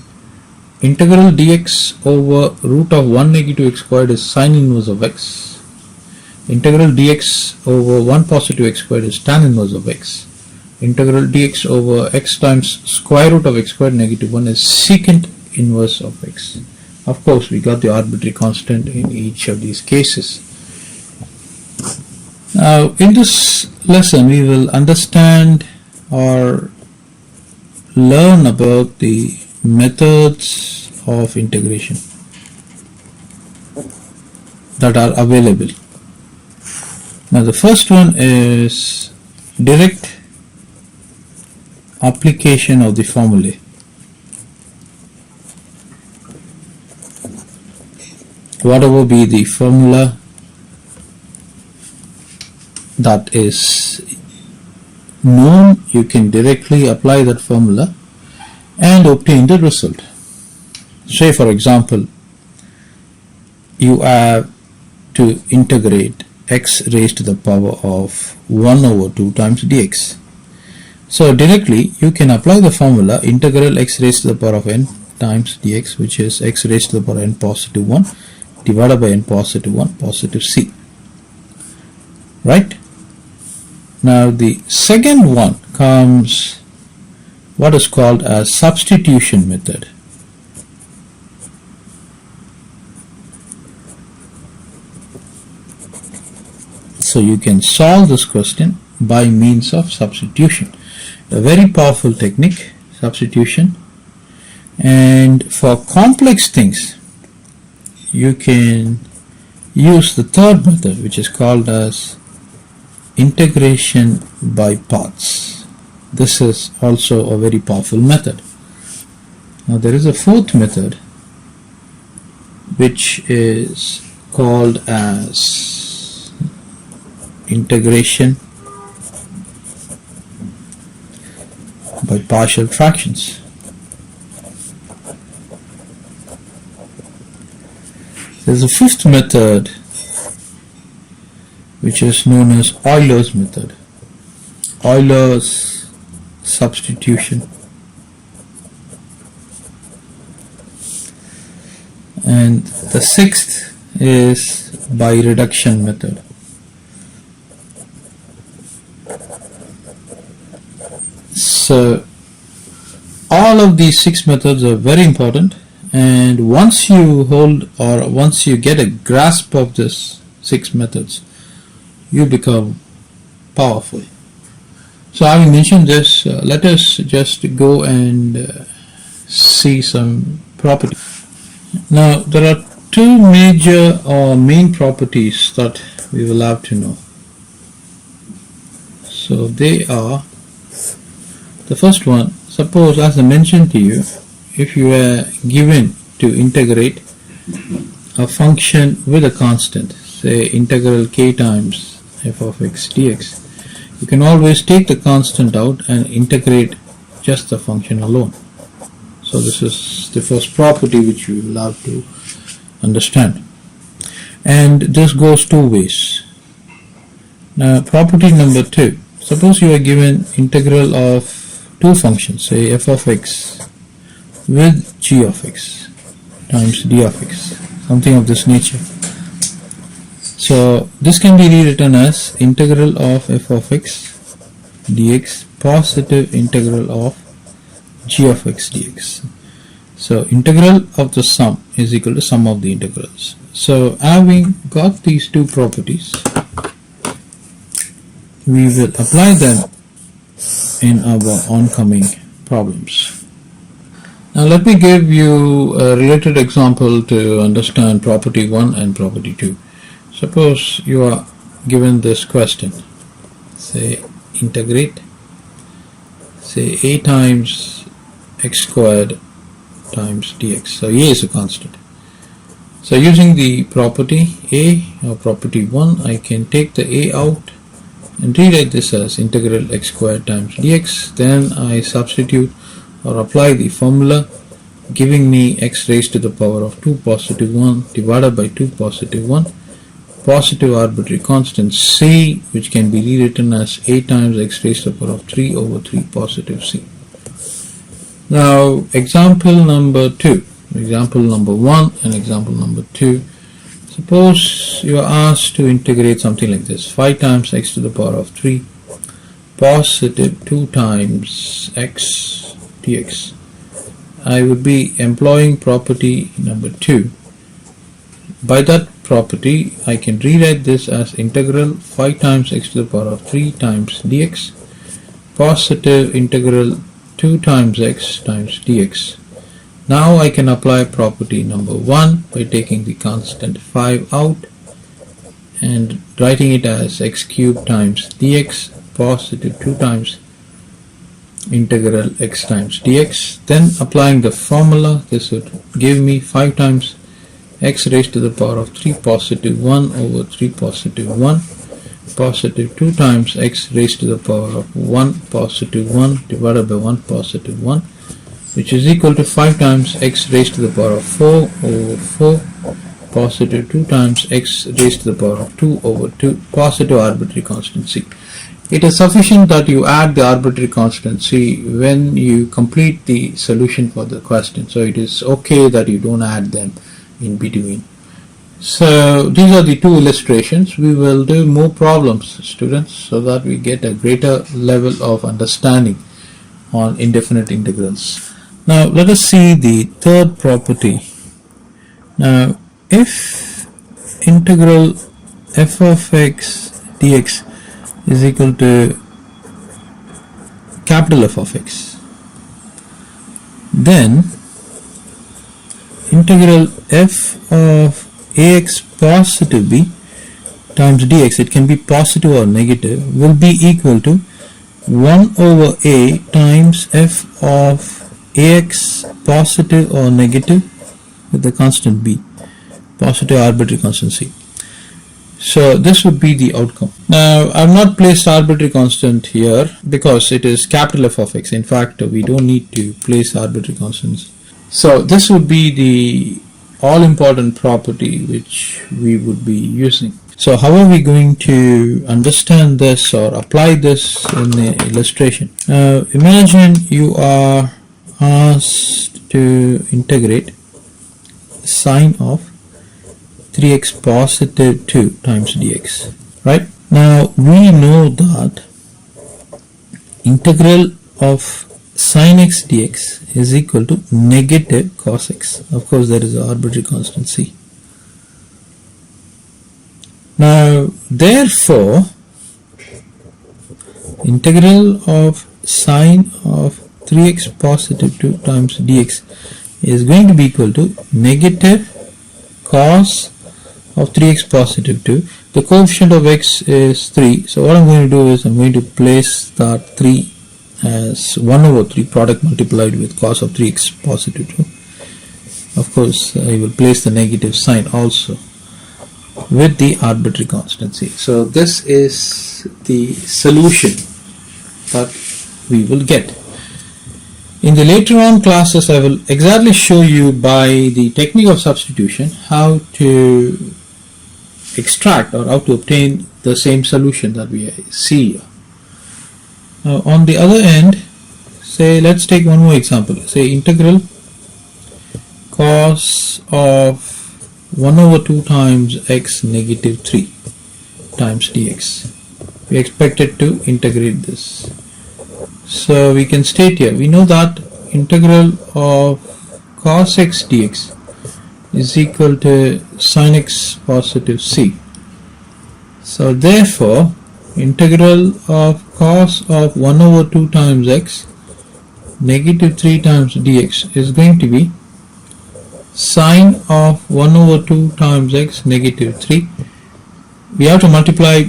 [SPEAKER 1] integral dx over root of 1 negative x squared is sine inverse of x. Integral dx over 1 positive x squared is tan inverse of x. Integral dx over x times square root of x squared negative 1 is secant inverse of x. Of course, we got the arbitrary constant in each of these cases. Now, in this lesson, we will understand or learn about the methods of integration that are available. Now, the first one is direct application of the formulae. Whatever be the formula that is known, you can directly apply that formula and obtain the result. Say for example, you have to integrate x raised to the power of 1 over 2 times dx. So directly you can apply the formula integral x raised to the power of n times dx, which is x raised to the power n positive 1 divided by n positive 1 positive c. Right? Now the second one comes what is called as substitution method. So you can solve this question by means of substitution. A very powerful technique, substitution. And for complex things, you can use the third method, which is called as integration by parts. This is also a very powerful method. Now there is a fourth method, which is called as integration by partial fractions. There's a fifth method which is known as Euler's method, Euler's substitution. And the sixth is by reduction method. So all of these six methods are very important, and once you get a grasp of this six methods, you become powerful. So having mentioned this, let us just go and see some properties. Now there are two major or main properties that we will have to know. So they are, the first one, suppose as I mentioned to you, if you were given to integrate a function with a constant, say integral k times f of x dx, you can always take the constant out and integrate just the function alone. So this is the first property which you will have to understand. And this goes two ways. Now property number two, suppose you are given integral of two functions, say f of x with g of x times d of x, something of this nature. So this can be rewritten as integral of f of x dx positive integral of g of x dx. So integral of the sum is equal to sum of the integrals. So having got these two properties, we will apply them in our oncoming problems. Now let me give you a related example to understand property 1 and property 2. Suppose you are given this question, say integrate, say a times x squared times dx. So a is a constant. So using the property a or property 1, I can take the a out and rewrite this as integral x squared times dx. Then I substitute or apply the formula, giving me x raised to the power of 2 positive 1 divided by 2 positive 1, positive arbitrary constant c, which can be rewritten as a times x raised to the power of 3 over 3 positive c. Now example number 2, example number 1 and example number 2. Suppose you are asked to integrate something like this, 5 times x to the power of 3 positive 2 times x dx. I would be employing property number 2. By that property, I can rewrite this as integral 5 times x to the power of 3 times dx positive integral 2 times x times dx. Now I can apply property number 1 by taking the constant 5 out and writing it as x cubed times dx positive 2 times integral x times dx. Then applying the formula, this would give me 5 times x raised to the power of 3 positive 1 over 3 positive 1 positive 2 times x raised to the power of 1 positive 1 divided by 1 positive 1, which is equal to 5 times x raised to the power of 4 over 4 positive 2 times x raised to the power of 2 over 2 positive arbitrary constant c. It is sufficient that you add the arbitrary constant c when you complete the solution for the question. So it is okay that you don't add them in between. So these are the two illustrations. We will do more problems, students, so that we get a greater level of understanding on indefinite integrals. Now let us see the third property. Now if integral f of x dx is equal to capital F of x, then integral f of ax positive b times dx, it can be positive or negative, will be equal to 1 over a times f of ax positive or negative with the constant b, positive arbitrary constant c. So this would be the outcome. Now I've not placed arbitrary constant here because it is capital F of x. In fact, we don't need to place arbitrary constants. So this would be the all-important property which we would be using. So how are we going to understand this or apply this in the illustration? Imagine you are asked to integrate sine of 3x positive 2 times dx, right? Now we know that integral of sine x dx is equal to negative cos x. Of course, there is an arbitrary constant c. Now, therefore, integral of sine of 3x positive 2 times dx is going to be equal to negative cos of 3x positive 2. The coefficient of x is 3. So what I'm going to do is I'm going to place that 3 as 1 over 3 product multiplied with cos of 3x positive 2. Of course, I will place the negative sign also with the arbitrary constant c. So this is the solution that we will get. In the later on classes, I will exactly show you by the technique of substitution how to extract or how to obtain the same solution that we see here. Now on the other end, say let's take one more example. Say integral cos of 1 over 2 times x negative 3 times dx. We expected to integrate this. So we can state here, we know that integral of cos x dx is equal to sin x positive c. So therefore, integral of cos of 1 over 2 times x negative 3 times dx is going to be sine of 1 over 2 times x negative 3. We have to multiply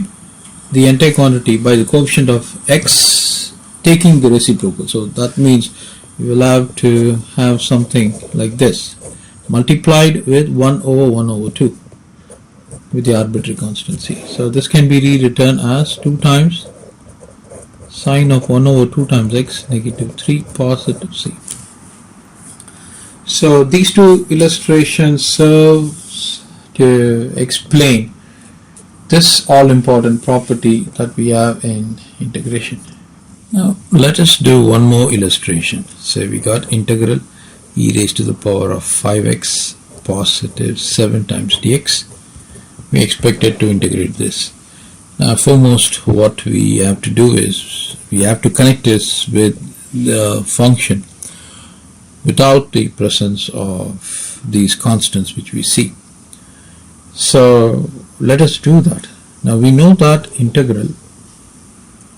[SPEAKER 1] the entire quantity by the coefficient of x taking the reciprocal. So that means we will have to have something like this multiplied with 1 over 2 with the arbitrary constant c. So this can be rewritten as 2 times sine of 1 over 2 times x negative 3 positive c. So these two illustrations serve to explain this all-important property that we have in integration. Now let us do one more illustration. Say we got integral e raised to the power of 5x positive 7 times dx. We expected to integrate this. Now foremost, what we have to do is we have to connect this with the function without the presence of these constants which we see. So let us do that. Now we know that integral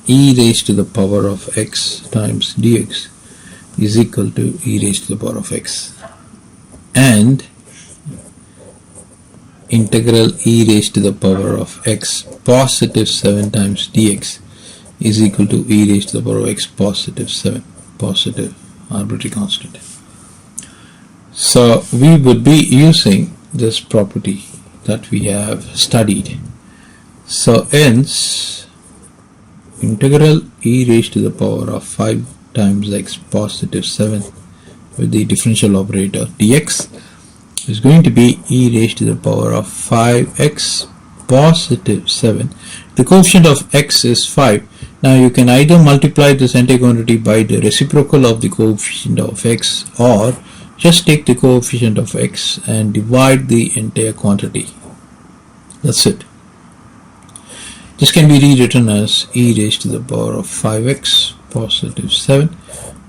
[SPEAKER 1] e raised to the power of x times dx is equal to e raised to the power of x, and integral e raised to the power of x positive 7 times dx is equal to e raised to the power of x positive 7, positive arbitrary constant. So we would be using this property that we have studied. So hence integral e raised to the power of 5 times x positive 7 with the differential operator dx is going to be e raised to the power of 5x positive 7. The coefficient of x is 5. Now you can either multiply this entire quantity by the reciprocal of the coefficient of x, or just take the coefficient of x and divide the entire quantity. That's it. This can be rewritten as e raised to the power of 5x positive 7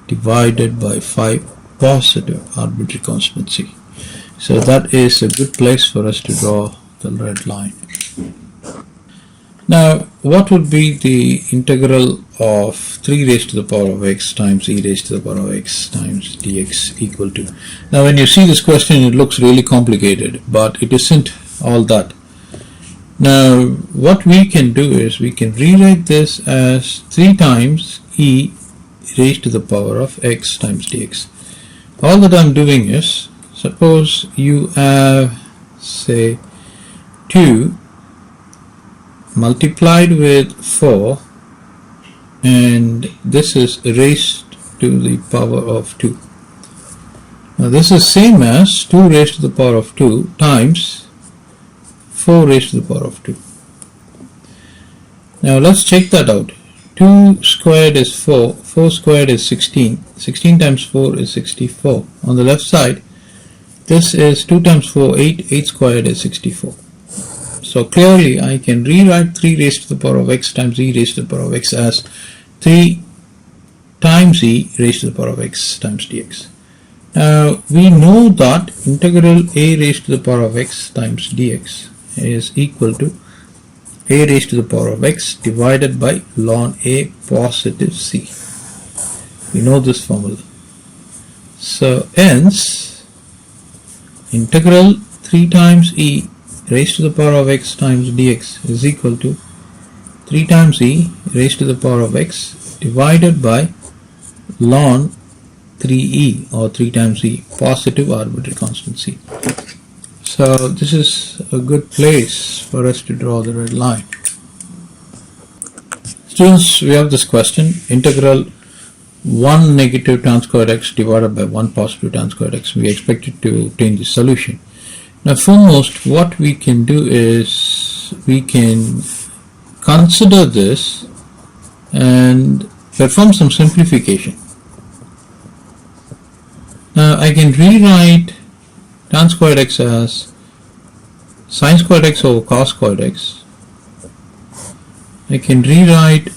[SPEAKER 1] divided by 5 positive arbitrary constant c. So that is a good place for us to draw the red line. Now what would be the integral of 3 raised to the power of x times e raised to the power of x times dx equal to? Now when you see this question, it looks really complicated, but it isn't all that. Now what we can do is we can rewrite this as 3 times e raised to the power of x times dx. All that I'm doing is, suppose you have say 2 multiplied with 4, and this is raised to the power of 2. Now this is same as 2 raised to the power of 2 times 4 raised to the power of 2. Now let's check that out. 2 squared is 4, 4 squared is 16, 16 times 4 is 64. On the left side, this is 2 times 4, 8, 8 squared is 64. So clearly I can rewrite 3 raised to the power of x times e raised to the power of x as 3 times e raised to the power of x times dx. Now we know that integral a raised to the power of x times dx is equal to a raised to the power of x divided by ln a positive c. We know this formula. So hence integral 3 times e raised to the power of x times dx is equal to 3 times e raised to the power of x divided by ln 3e or 3 times e, positive arbitrary constant c. So this is a good place for us to draw the red line. Students, we have this question, integral 1 negative tan squared x divided by 1 positive tan squared x. We expect it to obtain the solution. Now foremost, what we can do is we can consider this and perform some simplification. Now I can rewrite tan squared x as sin squared x over cos squared x. I can rewrite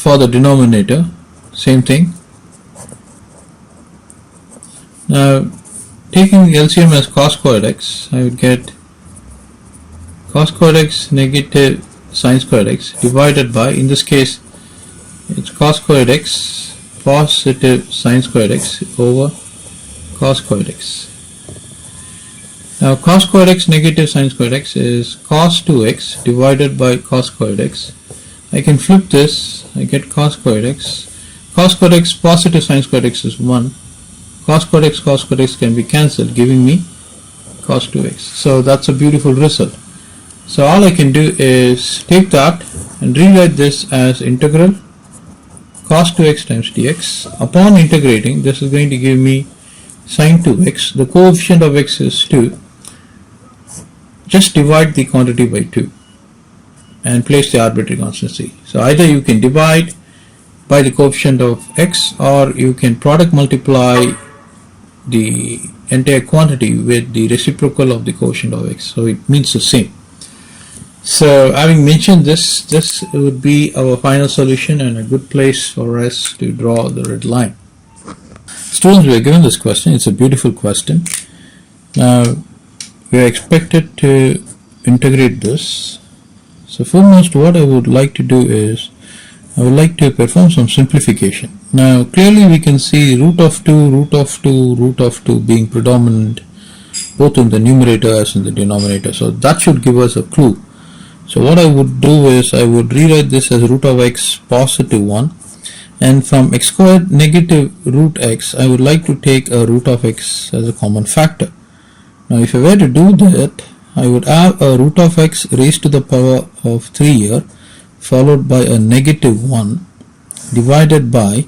[SPEAKER 1] for the denominator, same thing. Now taking the LCM as cos squared x, I would get cos squared x negative sin squared x divided by, in this case it's cos squared x positive sin squared x over cos squared x. Now cos squared x negative sin squared x is cos 2x divided by cos squared x. I can flip this, I get cos squared x. Cos squared x positive sin squared x is 1. Cos squared x can be cancelled, giving me cos 2x. So that's a beautiful result. So all I can do is take that and rewrite this as integral cos 2x times dx. Upon integrating, this is going to give me sin 2x. The coefficient of x is 2. Just divide the quantity by 2 and place the arbitrary constant c. So either you can divide by the coefficient of x, or you can product multiply the entire quantity with the reciprocal of the quotient of x. So it means the same. So having mentioned this, this would be our final solution and a good place for us to draw the red line. Students, we are given this question. It's a beautiful question. Now we are expected to integrate this. So foremost, what I would like to do is I would like to perform some simplification. Now clearly we can see root of 2, root of 2, root of 2 being predominant both in the numerator as in the denominator. So that should give us a clue. So what I would do is I would rewrite this as root of x positive 1, and from x squared negative root x I would like to take a root of x as a common factor. Now if I were to do that, I would have a root of x raised to the power of 3 here, followed by a negative 1 divided by,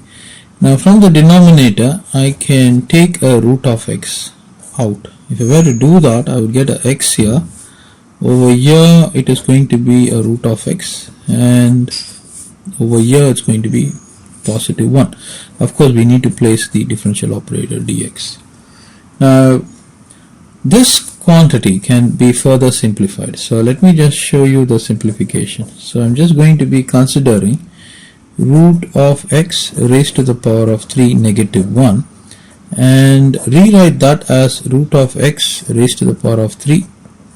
[SPEAKER 1] now from the denominator I can take a root of x out. If I were to do that, I would get a x here. Over here it is going to be a root of x, and over here it's going to be positive 1. Of course we need to place the differential operator dx. Now this quantity can be further simplified. So let me just show you the simplification. So I'm just going to be considering root of x raised to the power of 3 negative 1 and rewrite that as root of x raised to the power of 3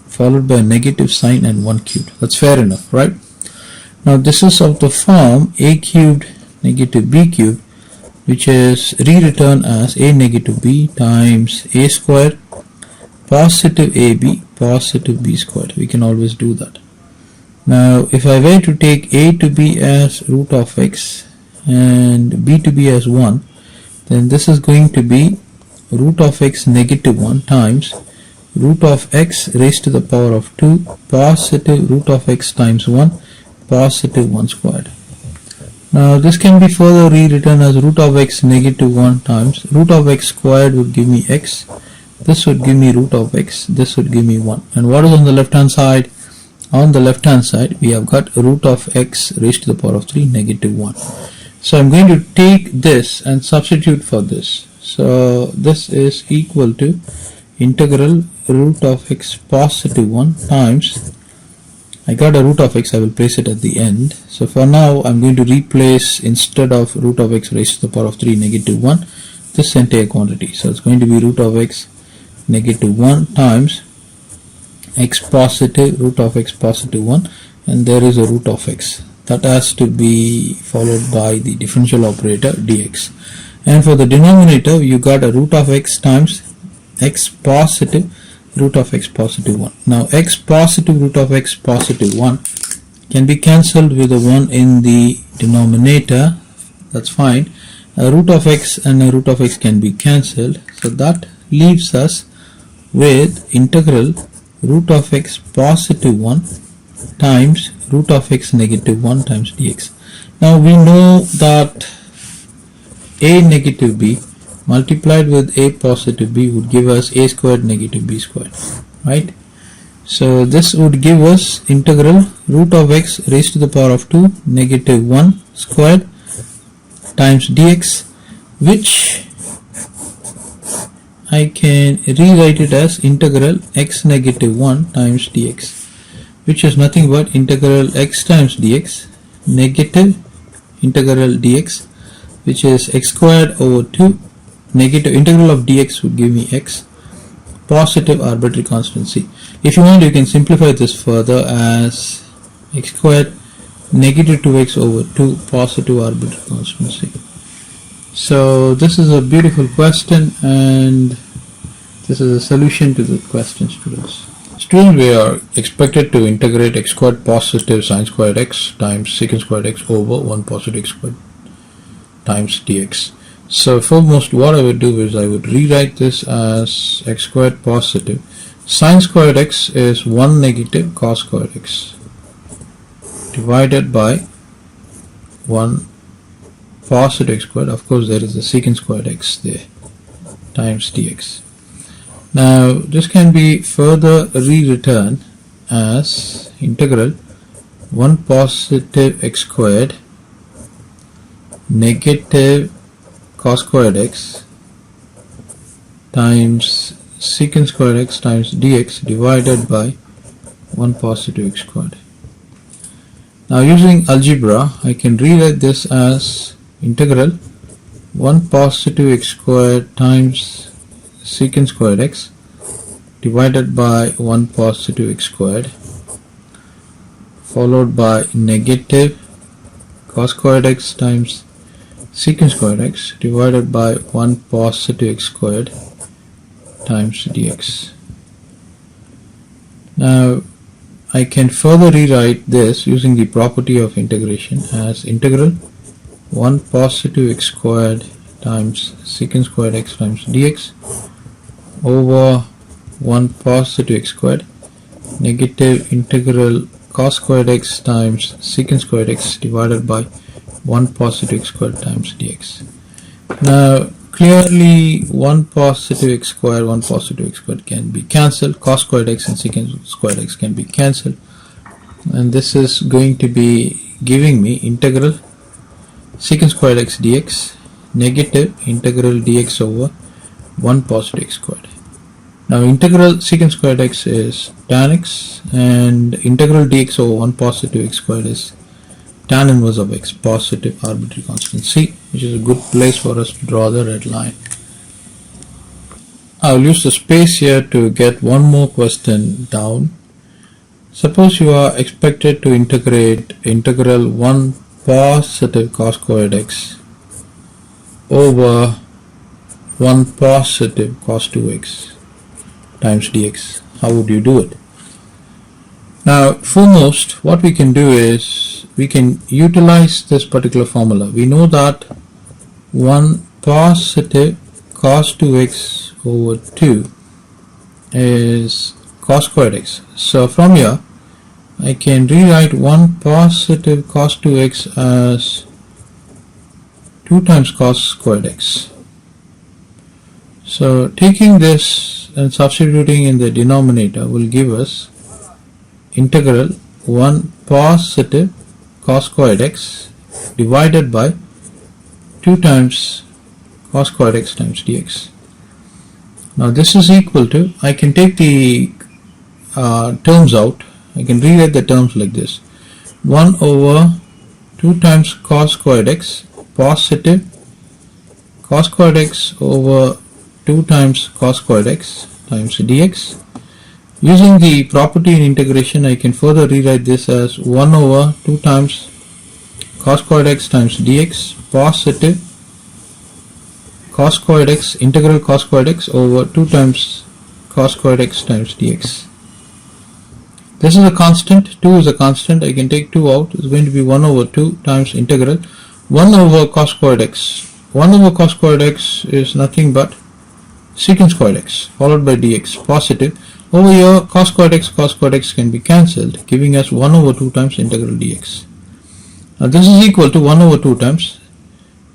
[SPEAKER 1] followed by a negative sign and 1 cubed. That's fair enough, right? Now this is of the form a cubed negative b cubed, which is rewritten as a negative b times a squared positive ab positive b squared. We can always do that. Now if I were to take a to be as root of x and b to be as 1, then this is going to be root of x negative 1 times root of x raised to the power of 2 positive root of x times 1 positive 1 squared. Now this can be further rewritten as root of x negative 1 times root of x squared would give me x, this would give me root of x, this would give me 1. And what is on the left hand side? On the left hand side we have got root of x raised to the power of 3 negative 1. So I'm going to take this and substitute for this. So this is equal to integral root of x positive 1 times, I got a root of x, I will place it at the end. So for now I'm going to replace, instead of root of x raised to the power of 3 negative 1, this entire quantity. So it's going to be root of x negative 1 times x positive root of x positive 1, and there is a root of x. That has to be followed by the differential operator dx. And for the denominator you got a root of x times x positive root of x positive 1. Now x positive root of x positive 1 can be cancelled with a 1 in the denominator, that's fine. A root of x and a root of x can be cancelled, so that leaves us with integral root of x positive 1 times root of x negative 1 times dx. Now we know that a negative b multiplied with a positive b would give us a squared negative b squared, right? So this would give us integral root of x raised to the power of 2 negative 1 squared times dx, which I can rewrite it as integral x negative 1 times dx, which is nothing but integral x times dx negative integral dx, which is x squared over 2 negative integral of dx would give me x positive arbitrary constant c. If you want, you can simplify this further as x squared negative 2x over 2 positive arbitrary constant c. So this is a beautiful question, and this is a solution to the question, students. Students, we are expected to integrate x squared positive sine squared x times secant squared x over 1 positive x squared times dx. So foremost, what I would do is I would rewrite this as x squared positive sine squared x is 1 negative cos squared x divided by 1 positive x squared, of course there is a secant squared x there, times dx. Now this can be further rewritten as integral 1 positive x squared negative cos squared x times secant squared x times dx divided by 1 positive x squared. Now using algebra I can rewrite this as integral 1 positive x squared times secant squared x divided by 1 positive x squared followed by negative cos squared x times secant squared x divided by 1 positive x squared times dx. Now I can further rewrite this using the property of integration as integral 1 positive x squared times secant squared x times dx over 1 positive x squared negative integral cos squared x times secant squared x divided by 1 positive x squared times dx. Now clearly 1 positive x squared, 1 positive x squared can be cancelled, cos squared x and secant squared x can be cancelled, and this is going to be giving me integral secant squared x dx negative integral dx over 1 positive x squared. Now integral secant squared x is tan x and integral dx over 1 positive x squared is tan inverse of x positive arbitrary constant c, which is a good place for us to draw the red line. I will use the space here to get one more question down. Suppose you are expected to integrate integral 1 positive cos squared x over 1 positive cos 2x times dx. How would you do it? Now foremost, what we can do is we can utilize this particular formula. We know that 1 positive cos 2x over 2 is cos squared x. So from here I can rewrite 1 positive cos 2x as 2 times cos squared x. So taking this and substituting in the denominator will give us integral 1 positive cos squared x divided by 2 times cos squared x times dx. Now this is equal to, I can take the terms out. I can rewrite the terms like this: 1 over 2 times cos squared x positive cos squared x over 2 times cos squared x times dx. Using the property in integration, I can further rewrite this as 1 over 2 times cos squared x times dx positive cos squared x integral cos squared x over 2 times cos squared x times dx. This is a constant, 2 is a constant, I can take 2 out. It's going to be 1 over 2 times integral 1 over cos squared x. 1 over cos squared x is nothing but secant squared x followed by dx positive. Over here cos squared x can be cancelled, giving us 1 over 2 times integral dx. Now this is equal to 1 over 2 times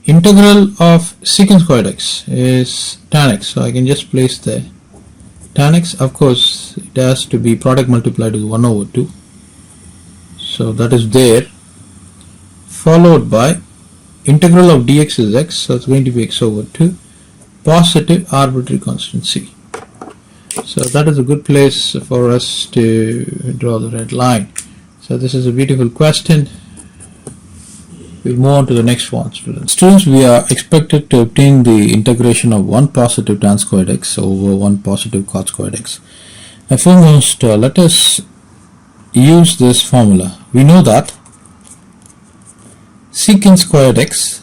[SPEAKER 1] integral of secant squared x is tan x. So I can just place there tan x. Of course it has to be product multiplied with 1 over 2. So that is there, followed by integral of dx is x, so it's going to be x over 2 positive arbitrary constant c. So that is a good place for us to draw the red line. So this is a beautiful question. We'll move on to the next one, students. Students, we are expected to obtain the integration of 1 positive tan squared x over 1 positive cot squared x. Now foremost, let us use this formula. We know that secant squared x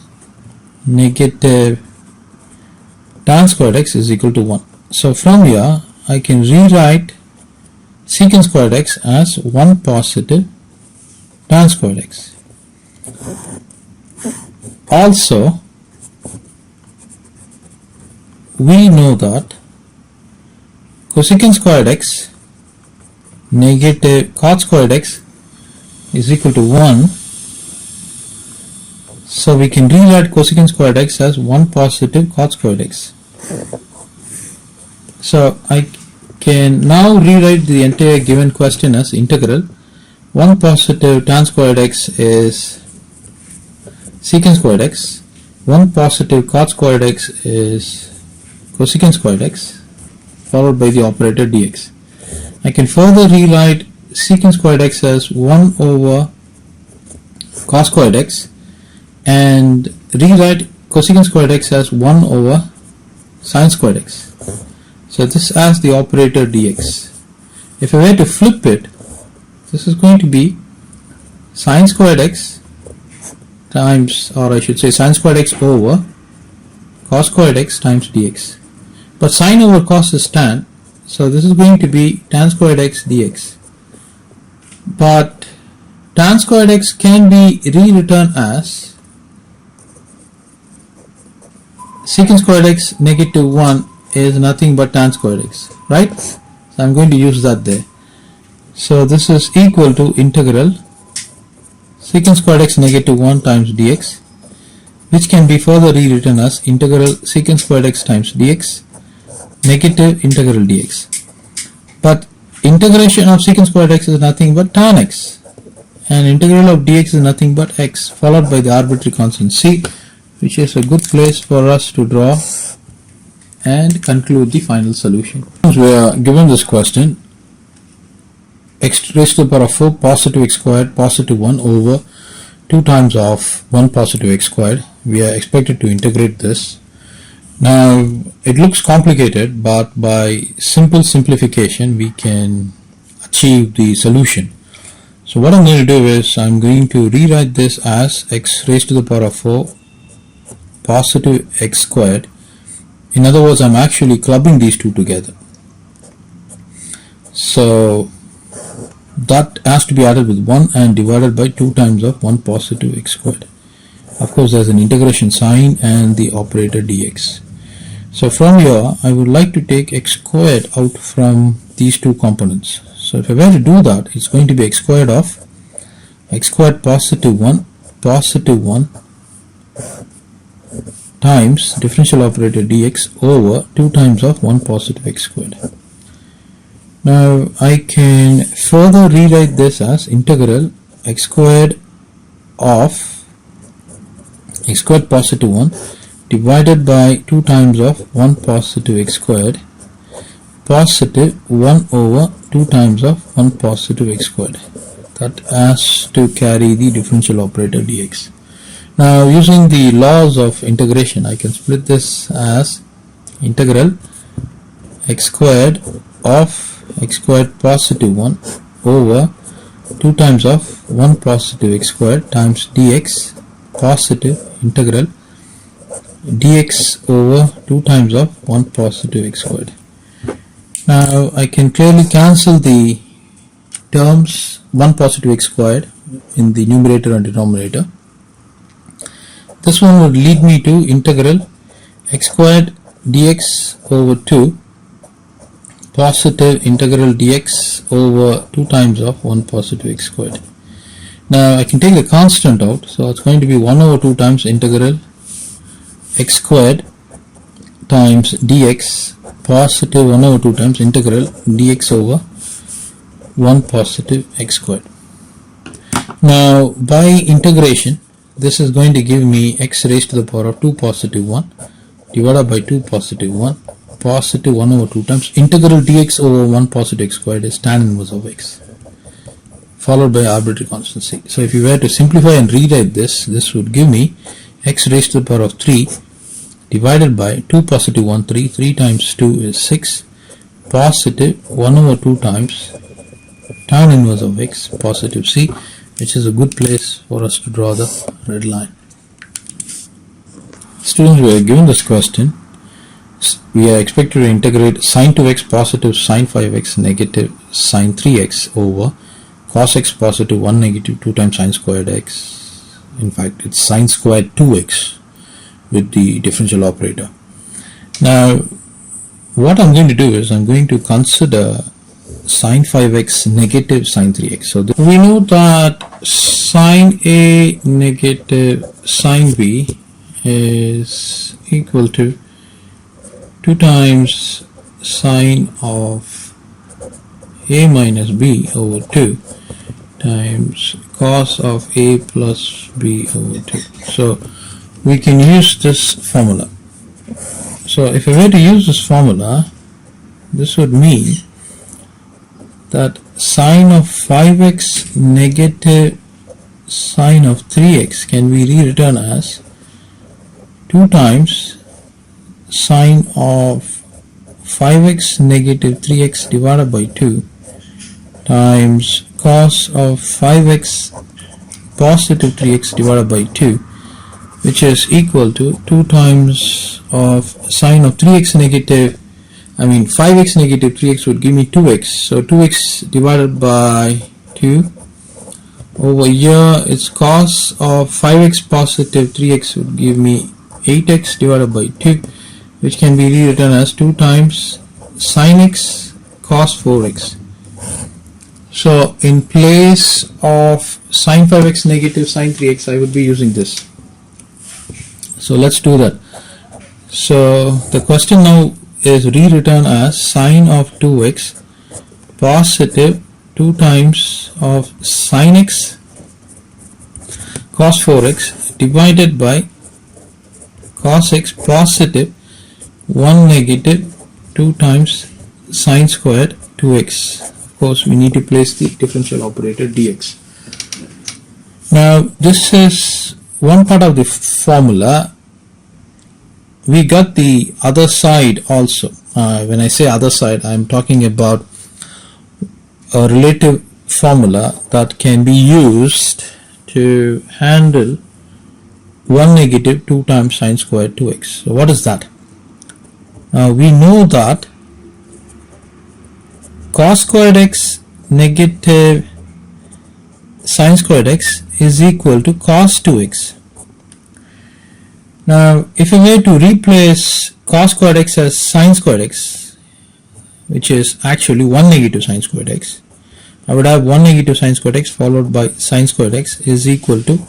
[SPEAKER 1] negative tan squared x is equal to 1. So from here I can rewrite secant squared x as 1 positive tan squared x. Also we know that cosecant squared x negative cot squared x is equal to 1. So we can rewrite cosecant squared x as 1 positive cot squared x. So I can now rewrite the entire given question as integral 1 positive tan squared x is secant squared x, 1 positive cot squared x is cosecant squared x, followed by the operator dx. I can further rewrite secant squared x as 1 over cos squared x and rewrite cosecant squared x as 1 over sin squared x. So this as the operator dx. If I were to flip it, this is going to be sin squared x times, or I should say sin squared x over cos squared x times dx. But sin over cos is tan, so this is going to be tan squared x dx. But tan squared x can be rewritten as secant squared x negative 1 is nothing but tan squared x, right? So I'm going to use that there. So this is equal to integral secant squared x negative 1 times dx, which can be further rewritten as integral secant squared x times dx negative integral dx. But integration of secant squared x is nothing but tan x, and integral of dx is nothing but x, followed by the arbitrary constant c, which is a good place for us to draw and conclude the final solution. We are given this question: x raised to the power of 4 positive x squared positive 1 over 2 times of 1 positive x squared. We are expected to integrate this. Now it looks complicated, but by simple simplification we can achieve the solution. So what I'm going to do is I'm going to rewrite this as x raised to the power of 4 positive x squared. In other words, I'm actually clubbing these two together. So that has to be added with 1 and divided by 2 times of 1 positive x squared. Of course, there's an integration sign and the operator dx. So from here I would like to take x squared out from these two components. So if I were to do that, it's going to be x squared of x squared positive 1 times differential operator dx over 2 times of 1 positive x squared. Now I can further rewrite this as integral x squared of x squared positive 1 divided by 2 times of 1 positive x squared positive 1 over 2 times of 1 positive x squared. That has to carry the differential operator dx. Now using the laws of integration, I can split this as integral x squared of x squared positive 1 over 2 times of 1 positive x squared times dx positive integral dx over 2 times of 1 positive x squared. Now I can clearly cancel the terms 1 positive x squared in the numerator and denominator. This one would lead me to integral x squared dx over 2 positive integral dx over 2 times of 1 positive x squared. Now I can take the constant out, so it's going to be 1 over 2 times integral x squared times dx positive 1 over 2 times integral dx over 1 positive x squared. Now by integration, this is going to give me x raised to the power of 2 positive 1 divided by 2 positive 1 positive 1 over 2 times integral dx over 1 positive x squared is tan inverse of x followed by arbitrary constant c. So if you were to simplify and rewrite this, this would give me x raised to the power of 3 divided by 2 positive 1 3 times 2 is 6 positive 1 over 2 times tan inverse of x positive c, which is a good place for us to draw the red line. Students, we are given this question. We are expected to integrate sine 2x positive sine 5x negative sine 3x over cos x positive 1 negative 2 times sine squared x. In fact, it's sine squared 2x with the differential operator. Now, what I'm going to do is I'm going to consider sine 5x negative sine 3x. So we know that sine A negative sine B is equal to 2 times sine of A minus B over 2 times cos of A plus B over 2. So we can use this formula. So if I were to use this formula, this would mean that sine of 5x negative sine of 3x can be rewritten as 2 times sine of 5x negative 3x divided by 2 times cos of 5x positive 3x divided by 2, which is equal to 2 times of sine of 5x negative 3x would give me 2x, so 2x divided by 2 over here it's cos of 5x positive 3x would give me 8x divided by 2, which can be rewritten as 2 times sin x cos 4x. So in place of sin 5x negative sin 3x, I would be using this. So let's do that. So the question now is rewritten as sine of 2x positive 2 times of sin x cos 4x divided by cos x positive 1 negative 2 times sine squared 2x. Of course, we need to place the differential operator dx. Now this is one part of the formula. We got the other side also. When I say other side, I am talking about a relative formula that can be used to handle 1 negative 2 times sine squared 2x. So what is that? Now we know that cos squared x negative sine squared x is equal to cos 2x. Now, Now if I were to replace cos squared x as sin squared x, which is actually 1 negative sin squared x, I would have 1 negative sin squared x followed by sin squared x is equal to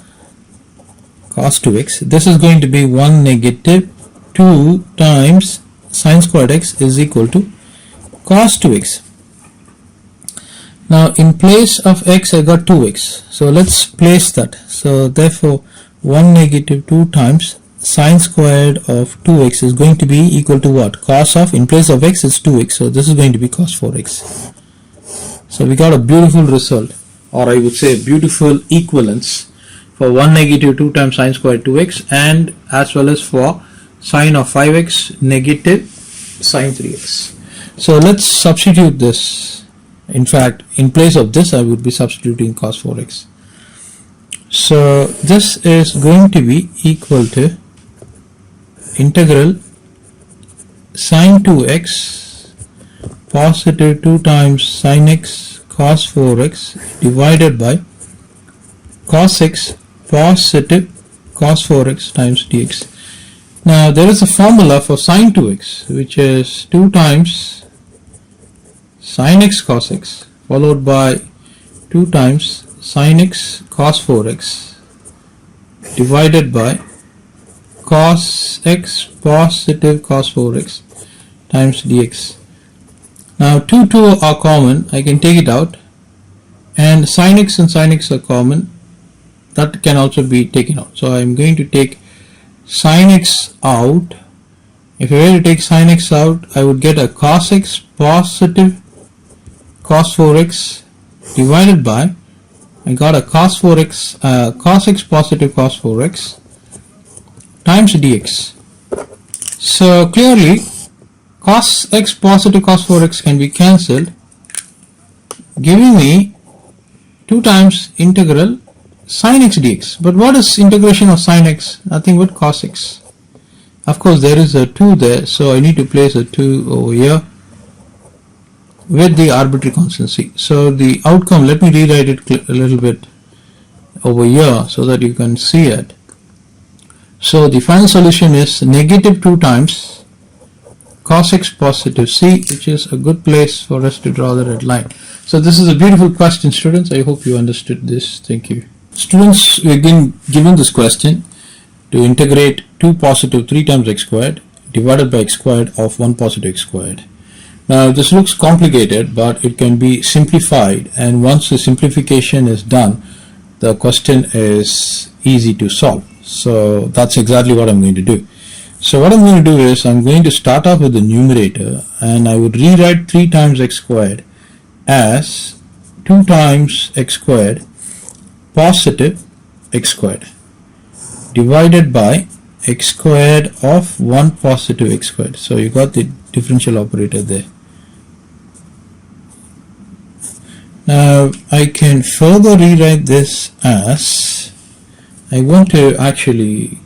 [SPEAKER 1] cos 2x. This is going to be 1 negative 2 times sin squared x is equal to cos 2x. Now in place of x I got 2x, so let's place that. So therefore 1 negative 2 times sin squared of 2x is going to be equal to what? Cos of, in place of x is 2x, so this is going to be cos 4x. So we got a beautiful result, or I would say a beautiful equivalence for 1 negative 2 times sin squared 2x, and as well as for sin of 5x negative sin 3x. So let's substitute this. In fact, in place of this I would be substituting cos 4x. So this is going to be equal to integral sin 2x positive 2 times sin x cos 4x divided by cos x positive cos 4x times dx. Now there is a formula for sin 2x, which is 2 times sin x cos x followed by 2 times sin x cos 4x divided by cos x positive cos 4x times dx. Now 2 are common, I can take it out, and sin x and sin x are common, that can also be taken out. So I am going to take sin x out. If I were to take sin x out, I would get a cos x positive cos 4x divided by, I got a cos 4x cos x positive cos 4x times dx. So clearly cos x positive cos 4x can be cancelled, giving me 2 times integral sin x dx. But what is integration of sin x? Nothing but cos x. Of course there is a 2 there, so I need to place a 2 over here with the arbitrary constant c. So the outcome, let me rewrite it a little bit over here so that you can see it. So the final solution is negative 2 times cos x positive c, which is a good place for us to draw the red line. So this is a beautiful question, students. I hope you understood this. Thank you. Students, we have been given this question to integrate 2 positive 3 times x squared divided by x squared of 1 positive x squared. Now this looks complicated, but it can be simplified, and once the simplification is done, the question is easy to solve. So that's exactly what I'm going to do. So what I'm going to do is I'm going to start off with the numerator, and I would rewrite 3 times x squared as 2 times x squared positive x squared divided by x squared of 1 positive x squared. So you got the differential operator there. Now I can further rewrite this as, I want to actually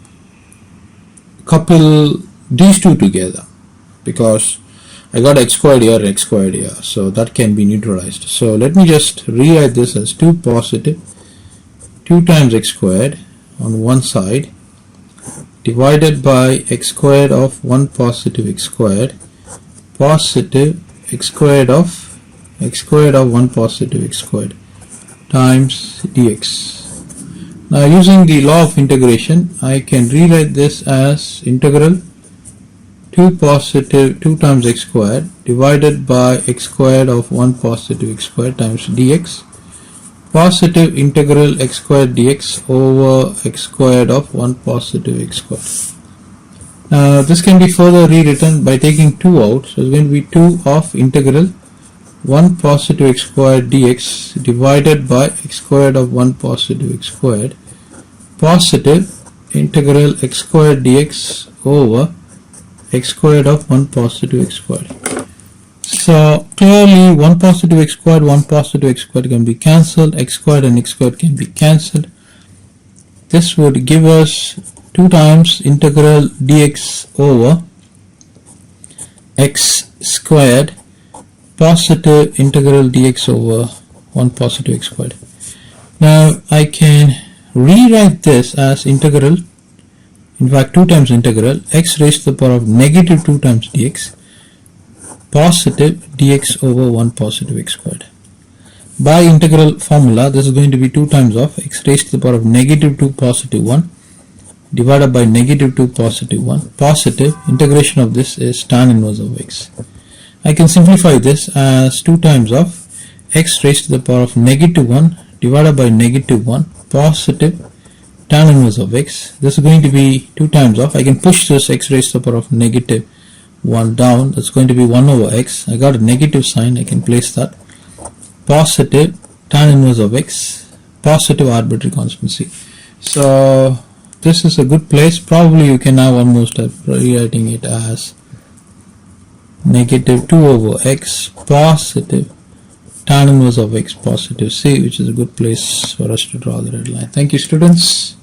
[SPEAKER 1] couple these two together because I got x squared here, so that can be neutralized. So let me just rewrite this as 2 positive 2 times x squared on one side divided by x squared of 1 positive x squared positive x squared of 1 positive x squared times dx. Now using the law of integration, I can rewrite this as integral 2 positive 2 times x squared divided by x squared of 1 positive x squared times dx, positive integral x squared dx over x squared of 1 positive x squared. Now this can be further rewritten by taking 2 out, so it's going to be 2 of integral 1 positive x squared dx divided by x squared of 1 positive x squared positive integral x squared dx over x squared of 1 positive x squared. So clearly 1 positive x squared, 1 positive x squared can be cancelled, x squared and x squared can be cancelled. This would give us 2 times integral dx over x squared positive integral dx over 1 positive x squared. Now I can rewrite this as integral In fact, 2 times integral x raised to the power of negative 2 times dx positive dx over 1 positive x squared. By integral formula, this is going to be 2 times of x raised to the power of negative 2 positive 1 divided by negative 2 positive 1. Positive integration of this is tan inverse of x. I can simplify this as 2 times of x raised to the power of negative 1 divided by negative 1 positive tan inverse of x. This is going to be 2 times of, I can push this x raised to the power of negative 1 down. That's going to be 1 over x. I got a negative sign, I can place that. Positive tan inverse of x, positive arbitrary constant. So this is a good place. Probably you can now almost start rewriting it as negative 2 over x positive tan inverse of x positive c, which is a good place for us to draw the red line. Thank you, students.